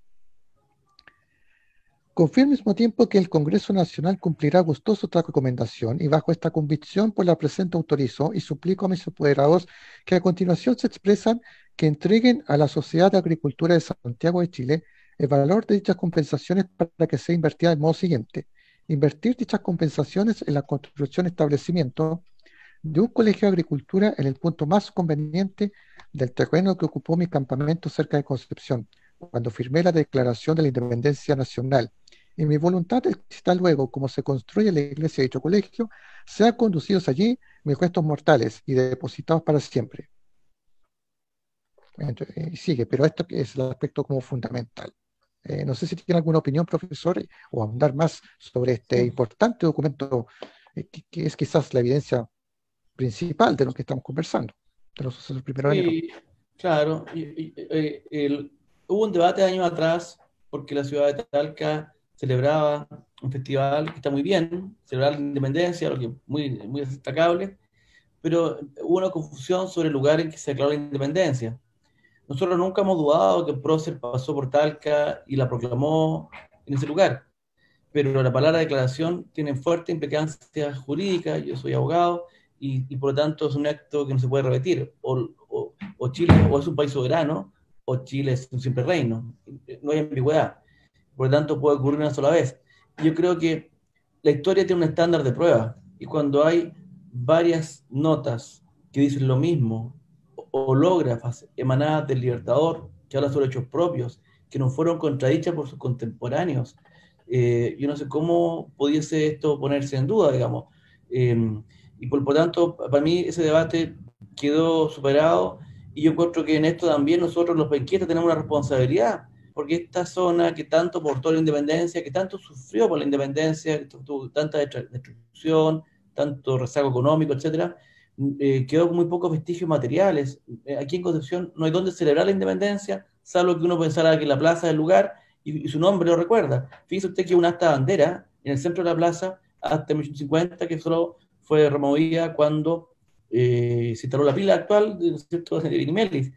Confío al mismo tiempo que el Congreso Nacional cumplirá gustoso esta recomendación y bajo esta convicción por la presente autorizo y suplico a mis apoderados que a continuación se expresan que entreguen a la Sociedad de Agricultura de Santiago de Chile el valor de dichas compensaciones para que sea invertida del modo siguiente. Invertir dichas compensaciones en la construcción y establecimiento de un colegio de agricultura en el punto más conveniente del terreno que ocupó mi campamento cerca de Concepción, cuando firmé la Declaración de la Independencia Nacional. Y mi voluntad es que está luego, como se construye la iglesia de dicho colegio, sean conducidos allí mis restos mortales y depositados para siempre. Y sigue, pero esto es el aspecto como fundamental. No sé si tiene alguna opinión, profesor, o ahondar más sobre este importante documento que es quizás la evidencia principal de lo que estamos conversando, de los sucesos del 1 de enero. Sí, claro. Hubo un debate años atrás porque la ciudad de Talca celebraba un festival que está muy bien, celebrar la independencia, lo que es muy, muy destacable, pero hubo una confusión sobre el lugar en que se declaró la independencia. Nosotros nunca hemos dudado que el prócer pasó por Talca y la proclamó en ese lugar, pero la palabra declaración tiene fuerte implicancia jurídica, yo soy abogado, y por lo tanto es un acto que no se puede repetir. O Chile o es un país soberano, o Chile es un simple reino. No hay ambigüedad. Por lo tanto puede ocurrir una sola vez. Yo creo que la historia tiene un estándar de prueba, y cuando hay varias notas que dicen lo mismo, hológrafas emanadas del Libertador, que hablan sobre hechos propios, que no fueron contradichas por sus contemporáneos, yo no sé cómo pudiese esto ponerse en duda, digamos. Y por lo tanto, para mí ese debate quedó superado, y yo encuentro que en esto también nosotros los penquistas tenemos una responsabilidad, porque esta zona que tanto portó la independencia, que tanto sufrió por la independencia, que tuvo tanta destrucción, tanto rezago económico, etcétera, quedó con muy pocos vestigios materiales. Aquí en Concepción no hay dónde celebrar la independencia, salvo que uno pensara que la plaza es el lugar, y su nombre lo recuerda. Fíjese usted que una asta bandera en el centro de la plaza hasta 1850, que solo fue removida cuando se instaló la pila actual de Vinimelis.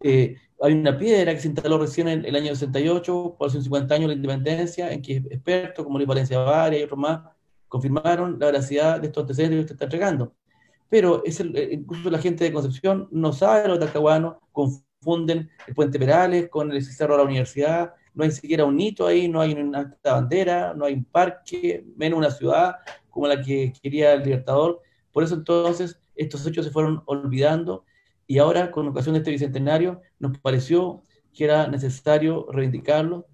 Hay una piedra que se instaló recién en el año 68, por los 50 años de la independencia, en que expertos como Luis Valencia Varia y otros más confirmaron la veracidad de estos antecedentes que usted está entregando. Pero incluso la gente de Concepción no sabe lo talcahuano, confunden el Puente Perales con el cerro de la universidad, no hay siquiera un hito ahí, no hay una alta bandera, no hay un parque, menos una ciudad como la que quería el Libertador. Por eso entonces estos hechos se fueron olvidando, y ahora con ocasión de este bicentenario nos pareció que era necesario reivindicarlo,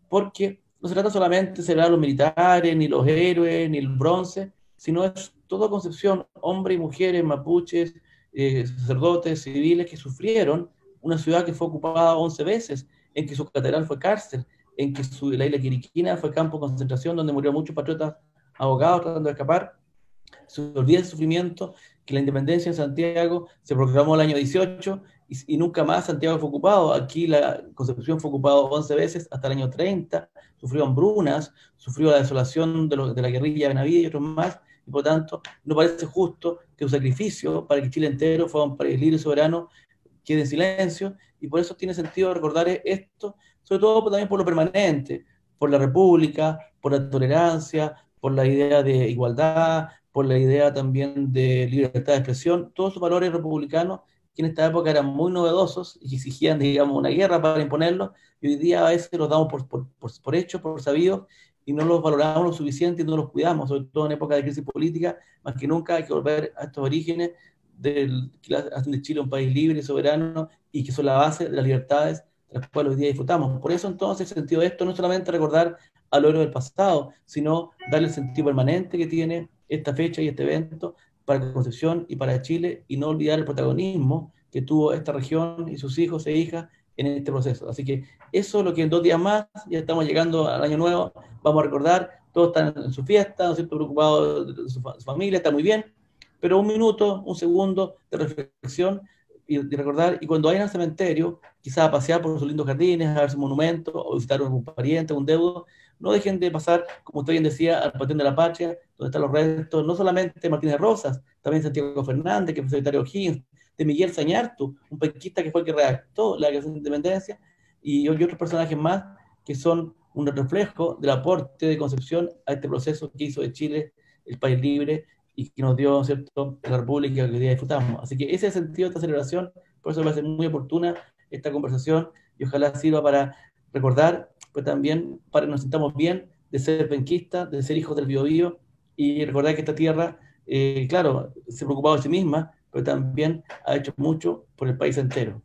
porque no se trata solamente de celebrar a los militares, ni los héroes, ni el bronce, sino es toda Concepción, hombres y mujeres, mapuches, sacerdotes, civiles que sufrieron una ciudad que fue ocupada 11 veces, en que su catedral fue cárcel, en que la isla Quiriquina fue campo de concentración donde murieron muchos patriotas abogados tratando de escapar. Se olvida el sufrimiento, que la independencia en Santiago se proclamó el año 18 y nunca más Santiago fue ocupado. Aquí la Concepción fue ocupado 11 veces hasta el año 30, sufrió hambrunas, sufrió la desolación de la guerrilla de Benavides y otros más, y por tanto no parece justo que un sacrificio para que Chile entero fuera un país libre y soberano quede en silencio, y por eso tiene sentido recordar esto, sobre todo también por lo permanente, por la república, por la tolerancia, por la idea de igualdad, por la idea también de libertad de expresión, todos esos valores republicanos que en esta época eran muy novedosos y que exigían, digamos, una guerra para imponerlos, y hoy día a veces los damos por hechos, por sabidos, y no los valoramos lo suficiente y no los cuidamos, sobre todo en época de crisis política. Más que nunca hay que volver a estos orígenes que hacen de Chile un país libre y soberano y que son la base de las libertades de las cuales hoy día disfrutamos. Por eso entonces el sentido de esto no es solamente recordar a lo héroes del pasado, sino darle el sentido permanente que tiene esta fecha y este evento para Concepción y para Chile, y no olvidar el protagonismo que tuvo esta región y sus hijos e hijas en este proceso. Así que eso es lo que en 2 días más, ya estamos llegando al año nuevo, vamos a recordar, todos están en su fiesta, ¿no es cierto?, preocupados de su familia, está muy bien, pero un minuto, un segundo de reflexión y recordar, y cuando vayan al cementerio, quizás a pasear por sus lindos jardines, a ver sus monumentos, o visitar a algún pariente, un deudo, no dejen de pasar, como usted bien decía, al Panteón de la Patria, donde están los restos, no solamente de Martínez Rosas, también Santiago Fernández, que fue secretario de O'Higgins, de Miguel Zañartu, un penquista que fue el que redactó la Declaración de Independencia, y otros personajes más que son un reflejo del aporte de Concepción a este proceso que hizo de Chile el país libre y que nos dio, ¿cierto?, la República que hoy día disfrutamos. Así que ese es el sentido de esta celebración, por eso va a ser muy oportuna esta conversación, y ojalá sirva para recordar, pero también para que nos sintamos bien de ser penquistas, de ser hijos del Biobío, y recordar que esta tierra, claro, se preocupaba de sí misma, pero también ha hecho mucho por el país entero.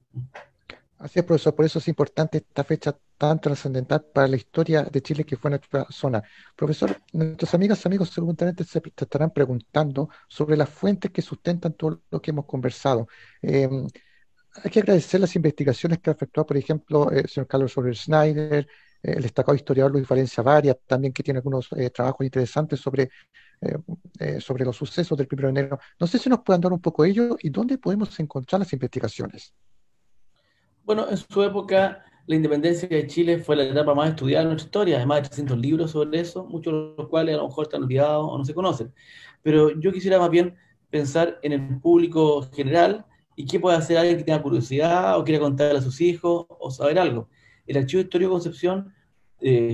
Así es, profesor, por eso es importante esta fecha tan trascendental para la historia de Chile que fue nuestra zona. Profesor, nuestras amigas y amigos seguramente se estarán preguntando sobre las fuentes que sustentan todo lo que hemos conversado. Eh, Hay que agradecer las investigaciones que ha efectuado, por ejemplo, el señor Carlos Soler Schneider, el destacado historiador Luis Valencia Varias, también que tiene algunos trabajos interesantes sobre los sucesos del 1 de enero. No sé si nos puedan dar un poco de ello y dónde podemos encontrar las investigaciones. Bueno, en su época, la independencia de Chile fue la etapa más estudiada en nuestra historia, además de 300 libros sobre eso, muchos de los cuales a lo mejor están olvidados o no se conocen. Pero yo quisiera más bien pensar en el público general y qué puede hacer alguien que tenga curiosidad o quiera contarle a sus hijos o saber algo. El Archivo Histórico de Concepción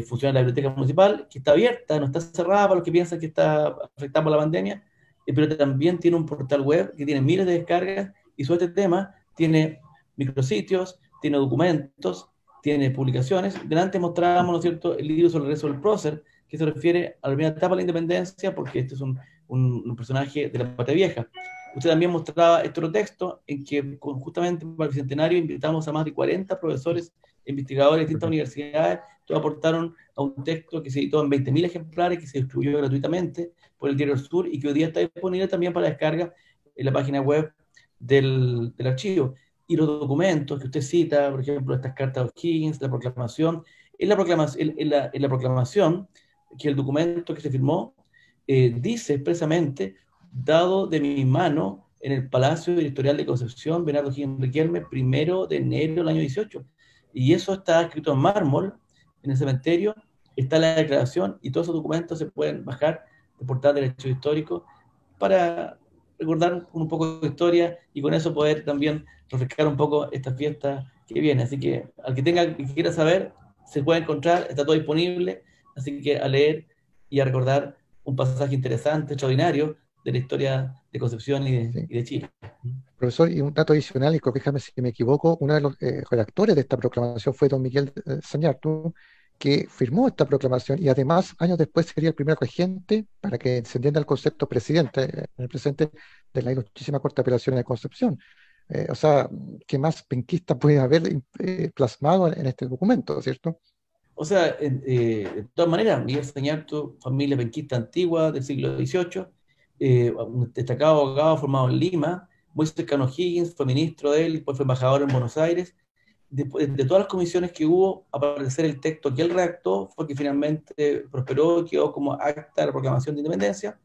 funciona en la Biblioteca Municipal, que está abierta, no está cerrada para los que piensan que está afectada por la pandemia, pero también tiene un portal web que tiene miles de descargas y sobre este tema tiene micrositios, tiene documentos, tiene publicaciones. Delante mostrábamos, ¿no es cierto?, el libro sobre el regreso del prócer, que se refiere a la primera etapa de la independencia, porque este es un personaje de la Patria Vieja. Usted también mostraba este otro texto en que justamente para el Bicentenario invitamos a más de 40 profesores e investigadores de distintas universidades. Todos aportaron a un texto que se editó en 20.000 ejemplares, que se distribuyó gratuitamente por el Diario del Sur y que hoy día está disponible también para descarga en la página web del archivo. Y los documentos que usted cita, por ejemplo, estas cartas de O'Higgins, la proclamación, en la proclamación, que el documento que se firmó dice expresamente, dado de mi mano en el Palacio Editorial de Concepción, Bernardo O'Higgins Riquelme, 1 de enero del año 18. Y eso está escrito en mármol, en el cementerio, está la declaración, y todos esos documentos se pueden bajar del portal del Archivo Histórico para recordar un poco de historia y con eso poder también refrescar un poco esta fiesta que viene. Así que al que quiera saber, se puede encontrar, está todo disponible, así que a leer y a recordar un pasaje interesante, extraordinario, de la historia de Concepción Sí. y de Chile. Profesor, y un dato adicional, y corríjame si me equivoco, uno de los redactores de esta proclamación fue don Miguel Zañartu, que firmó esta proclamación y además años después sería el primer regente, para que se entienda el concepto presidente, en el presente, de la ilustrísima Corte de Apelaciones de Concepción. O sea, ¿qué más penquista puede haber plasmado en este documento, ¿cierto? O sea, de todas maneras, Miguel Zañartu, familia penquista antigua del siglo XVIII, un destacado abogado formado en Lima, muy cercano a Higgins, fue ministro de él, después fue embajador en Buenos Aires. Después de todas las comisiones que hubo, aparecer el texto que él redactó fue que finalmente prosperó y quedó como acta de la proclamación de independencia.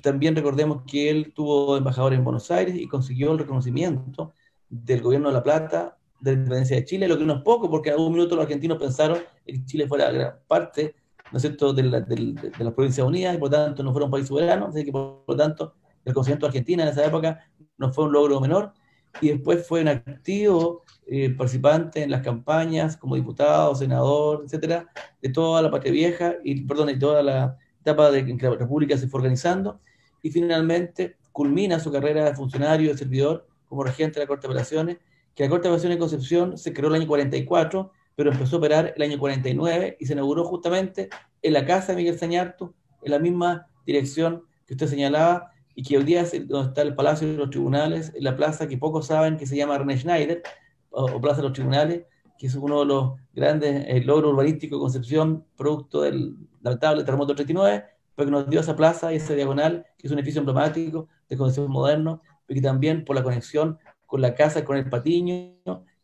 También recordemos que él tuvo embajador en Buenos Aires y consiguió el reconocimiento del gobierno de La Plata de la independencia de Chile, lo que no es poco, porque en algún minuto los argentinos pensaron que Chile fuera gran parte, ¿no es cierto?, de las Provincias Unidas, y por tanto no fuera un país soberano, así que por lo tanto el reconocimiento de Argentina en esa época no fue un logro menor, y después fue un activo participante en las campañas como diputado, senador, etcétera, de toda la patria vieja, y perdón, de toda la etapa en que la República se fue organizando, y finalmente culmina su carrera de funcionario, de servidor, como regente de la Corte de Apelaciones, que la Corte de Apelaciones de Concepción se creó el año 44, pero empezó a operar el año 49 y se inauguró justamente en la casa de Miguel Zañartu, en la misma dirección que usted señalaba, y que hoy día es donde está el Palacio de los Tribunales, en la plaza que pocos saben que se llama René Schneider, o Plaza de los Tribunales, que es uno de los grandes logros urbanísticos de Concepción, producto del lamentable terremoto del 39, pero que nos dio esa plaza y esa diagonal, que es un edificio emblemático de Concepción moderno, pero que también por la conexión con la casa, con el Patiño,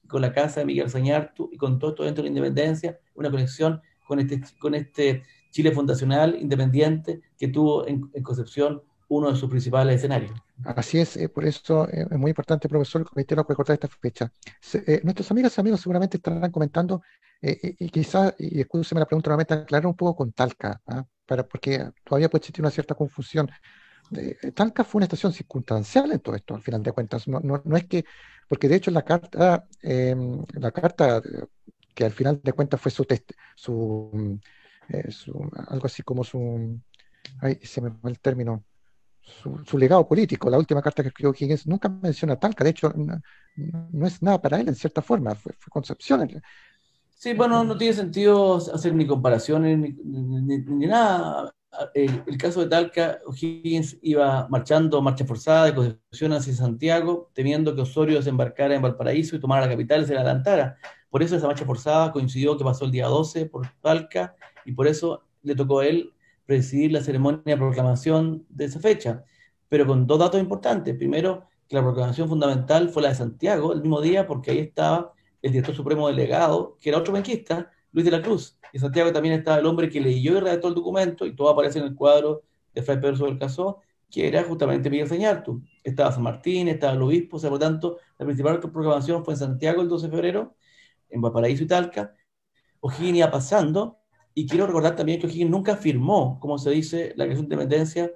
con la casa de Miguel Zañartu y con todo esto dentro de la independencia, una conexión con este Chile fundacional independiente que tuvo en Concepción uno de sus principales escenarios. Así es, por eso es muy importante, profesor, reiterar recordar esta fecha. Nuestras amigas y amigos seguramente estarán comentando, y quizás, y escúcheme la pregunta nuevamente, aclarar un poco con Talca, ¿ah? Porque todavía puede existir una cierta confusión. Talca fue una estación circunstancial en todo esto, al final de cuentas. No es que, porque de hecho la carta que al final de cuentas fue algo así como ay, se me fue el término, su legado político. La última carta que escribió Higgins nunca menciona a Talca, de hecho, no es nada para él en cierta forma, fue Concepción. Sí, bueno, no tiene sentido hacer ni comparaciones ni nada. El caso de Talca, O'Higgins iba marchando, marcha forzada de Concepción hacia Santiago, temiendo que Osorio desembarcara en Valparaíso y tomara la capital y se la adelantara. Por eso esa marcha forzada coincidió que pasó el día 12 por Talca y por eso le tocó a él presidir la ceremonia de proclamación de esa fecha. Pero con dos datos importantes. Primero, que la proclamación fundamental fue la de Santiago el mismo día porque ahí estaba el director supremo delegado, que era otro penquista, Luis de la Cruz. En Santiago también estaba el hombre que leyó y redactó el documento, y todo aparece en el cuadro de Fray Pedro sobre el Casó, que era justamente Miguel Zañartu. Estaba San Martín, estaba el obispo, o sea, por lo tanto, la principal proclamación fue en Santiago el 12 de febrero, en Valparaíso y Talca. O'Higgins iba pasando, y quiero recordar también que O'Higgins nunca firmó, como se dice, la creación de independencia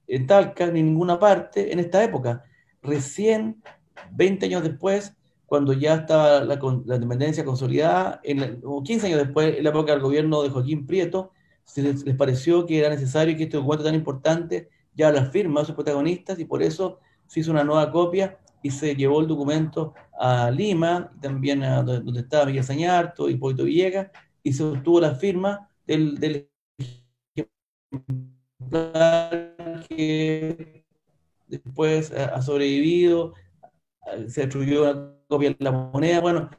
en Talca, ni en ninguna parte en esta época. Recién, 20 años después, cuando ya estaba la independencia consolidada, o 15 años después, en la época del gobierno de Joaquín Prieto, les pareció que era necesario que este documento tan importante ya las firma a sus protagonistas, y por eso se hizo una nueva copia y se llevó el documento a Lima, también a donde estaba Miguel Zañartu y Hipólito Villegas, y se obtuvo la firma del que después ha sobrevivido, se destruyó una copia de la moneda, bueno,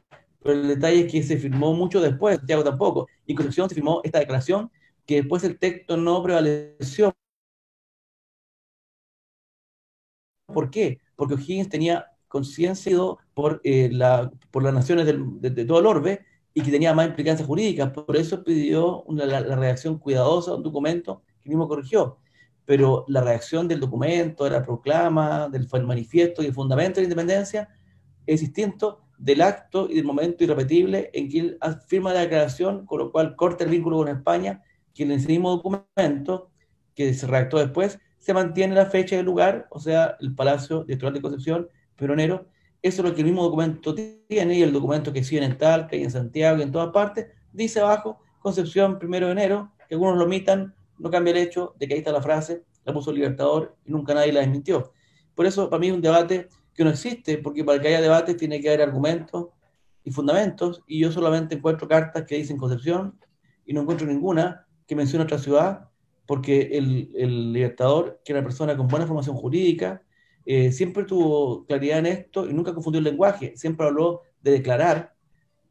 pero el detalle es que se firmó mucho después, Santiago tampoco, y en Concepción se firmó esta declaración, que después el texto no prevaleció. ¿Por qué? Porque O'Higgins tenía conciencia por las naciones de todo el orbe y que tenía más implicancias jurídicas, por eso pidió la redacción cuidadosa de un documento que mismo corrigió. Pero la redacción del documento, de la proclama, del manifiesto y el fundamento de la independencia es distinto del acto y del momento irrepetible en que él firma la declaración, con lo cual corta el vínculo con España, que en ese mismo documento, que se redactó después, se mantiene la fecha y el lugar, o sea, el Palacio Electoral de Concepción, Peronero. Eso es lo que el mismo documento tiene, y el documento que exhiben en Talca y en Santiago y en todas partes, dice abajo, Concepción, 1 de enero, que algunos lo omitan, no cambia el hecho de que ahí está la frase, la puso el Libertador y nunca nadie la desmintió. Por eso, para mí es un debate que no existe, porque para que haya debate tiene que haber argumentos y fundamentos, y yo solamente encuentro cartas que dicen Concepción, y no encuentro ninguna que mencione otra ciudad, porque el Libertador, que era una persona con buena formación jurídica, siempre tuvo claridad en esto y nunca confundió el lenguaje, siempre habló de declarar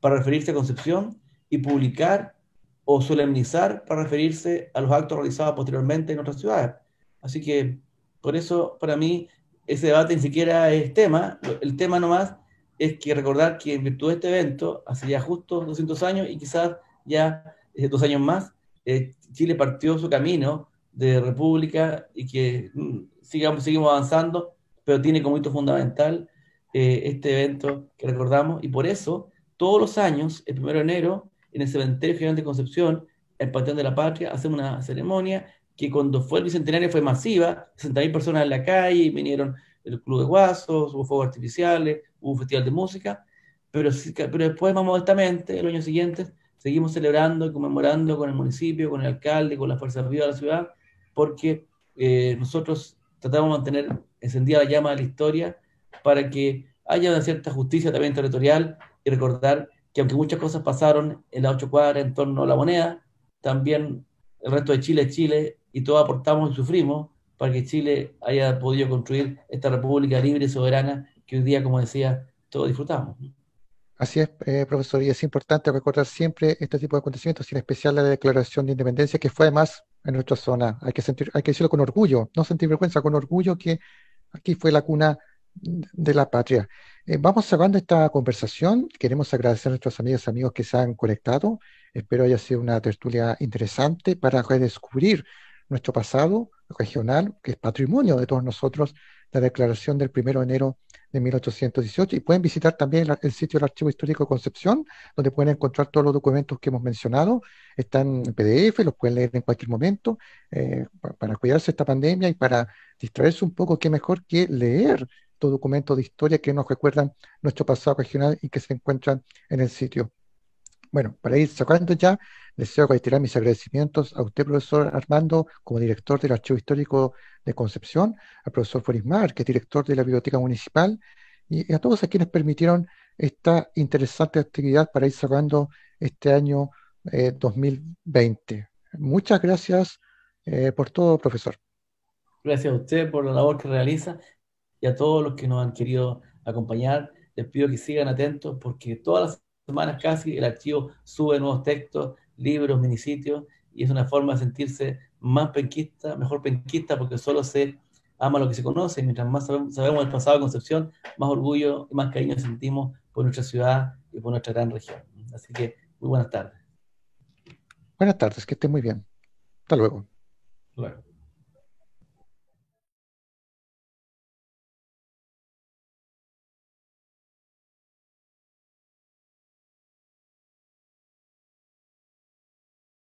para referirse a Concepción y publicar o solemnizar para referirse a los actos realizados posteriormente en otras ciudades. Así que, por eso, para mí, ese debate ni siquiera es tema, el tema nomás es que recordar que en virtud de este evento, hace ya justo 200 años y quizás ya 2 años más, Chile partió su camino de república y que seguimos avanzando, pero tiene como hito fundamental este evento que recordamos, y por eso todos los años, el 1 de enero, en el Cementerio General de Concepción, el Panteón de la Patria, hacemos una ceremonia que cuando fue el Bicentenario fue masiva, 60.000 personas en la calle, vinieron el Club de Guasos, hubo fuegos artificiales, hubo un festival de música, pero después, más modestamente, el año siguiente, seguimos celebrando y conmemorando con el municipio, con el alcalde, con las fuerzas vivas de la ciudad, porque nosotros tratamos de mantener encendida la llama de la historia para que haya una cierta justicia también territorial y recordar que aunque muchas cosas pasaron en las 8 cuadras en torno a la moneda, también el resto de Chile es Chile y todos aportamos y sufrimos para que Chile haya podido construir esta república libre y soberana que hoy día, como decía, todos disfrutamos. Así es, profesor, y es importante recordar siempre este tipo de acontecimientos, y en especial la Declaración de Independencia, que fue además en nuestra zona. Hay que decirlo con orgullo, no sentir vergüenza, con orgullo que aquí fue la cuna de la patria. Vamos cerrando esta conversación. Queremos agradecer a nuestros amigas y amigos que se han conectado. Espero haya sido una tertulia interesante para redescubrir nuestro pasado regional, que es patrimonio de todos nosotros, la declaración del 1 de enero de 1818. Y pueden visitar también el sitio del Archivo Histórico de Concepción, donde pueden encontrar todos los documentos que hemos mencionado. Están en PDF, los pueden leer en cualquier momento, para cuidarse de esta pandemia y para distraerse un poco. Qué mejor que leer estos documentos de historia que nos recuerdan nuestro pasado regional y que se encuentran en el sitio. Bueno, para ir cerrando ya, deseo reiterar mis agradecimientos a usted, profesor Armando, como director del Archivo Histórico de Concepción, al profesor Forismar, que es director de la Biblioteca Municipal, y a todos a quienes permitieron esta interesante actividad para ir cerrando este año 2020. Muchas gracias por todo, profesor. Gracias a usted por la labor que realiza y a todos los que nos han querido acompañar. Les pido que sigan atentos porque todas las semanas casi el archivo sube nuevos textos, libros, minisitios, y es una forma de sentirse más penquista, mejor penquista, porque solo se ama lo que se conoce. Mientras más sabemos del pasado de Concepción, más orgullo y más cariño sentimos por nuestra ciudad y por nuestra gran región. Así que muy buenas tardes. Buenas tardes, que esté muy bien. Hasta luego. Luego.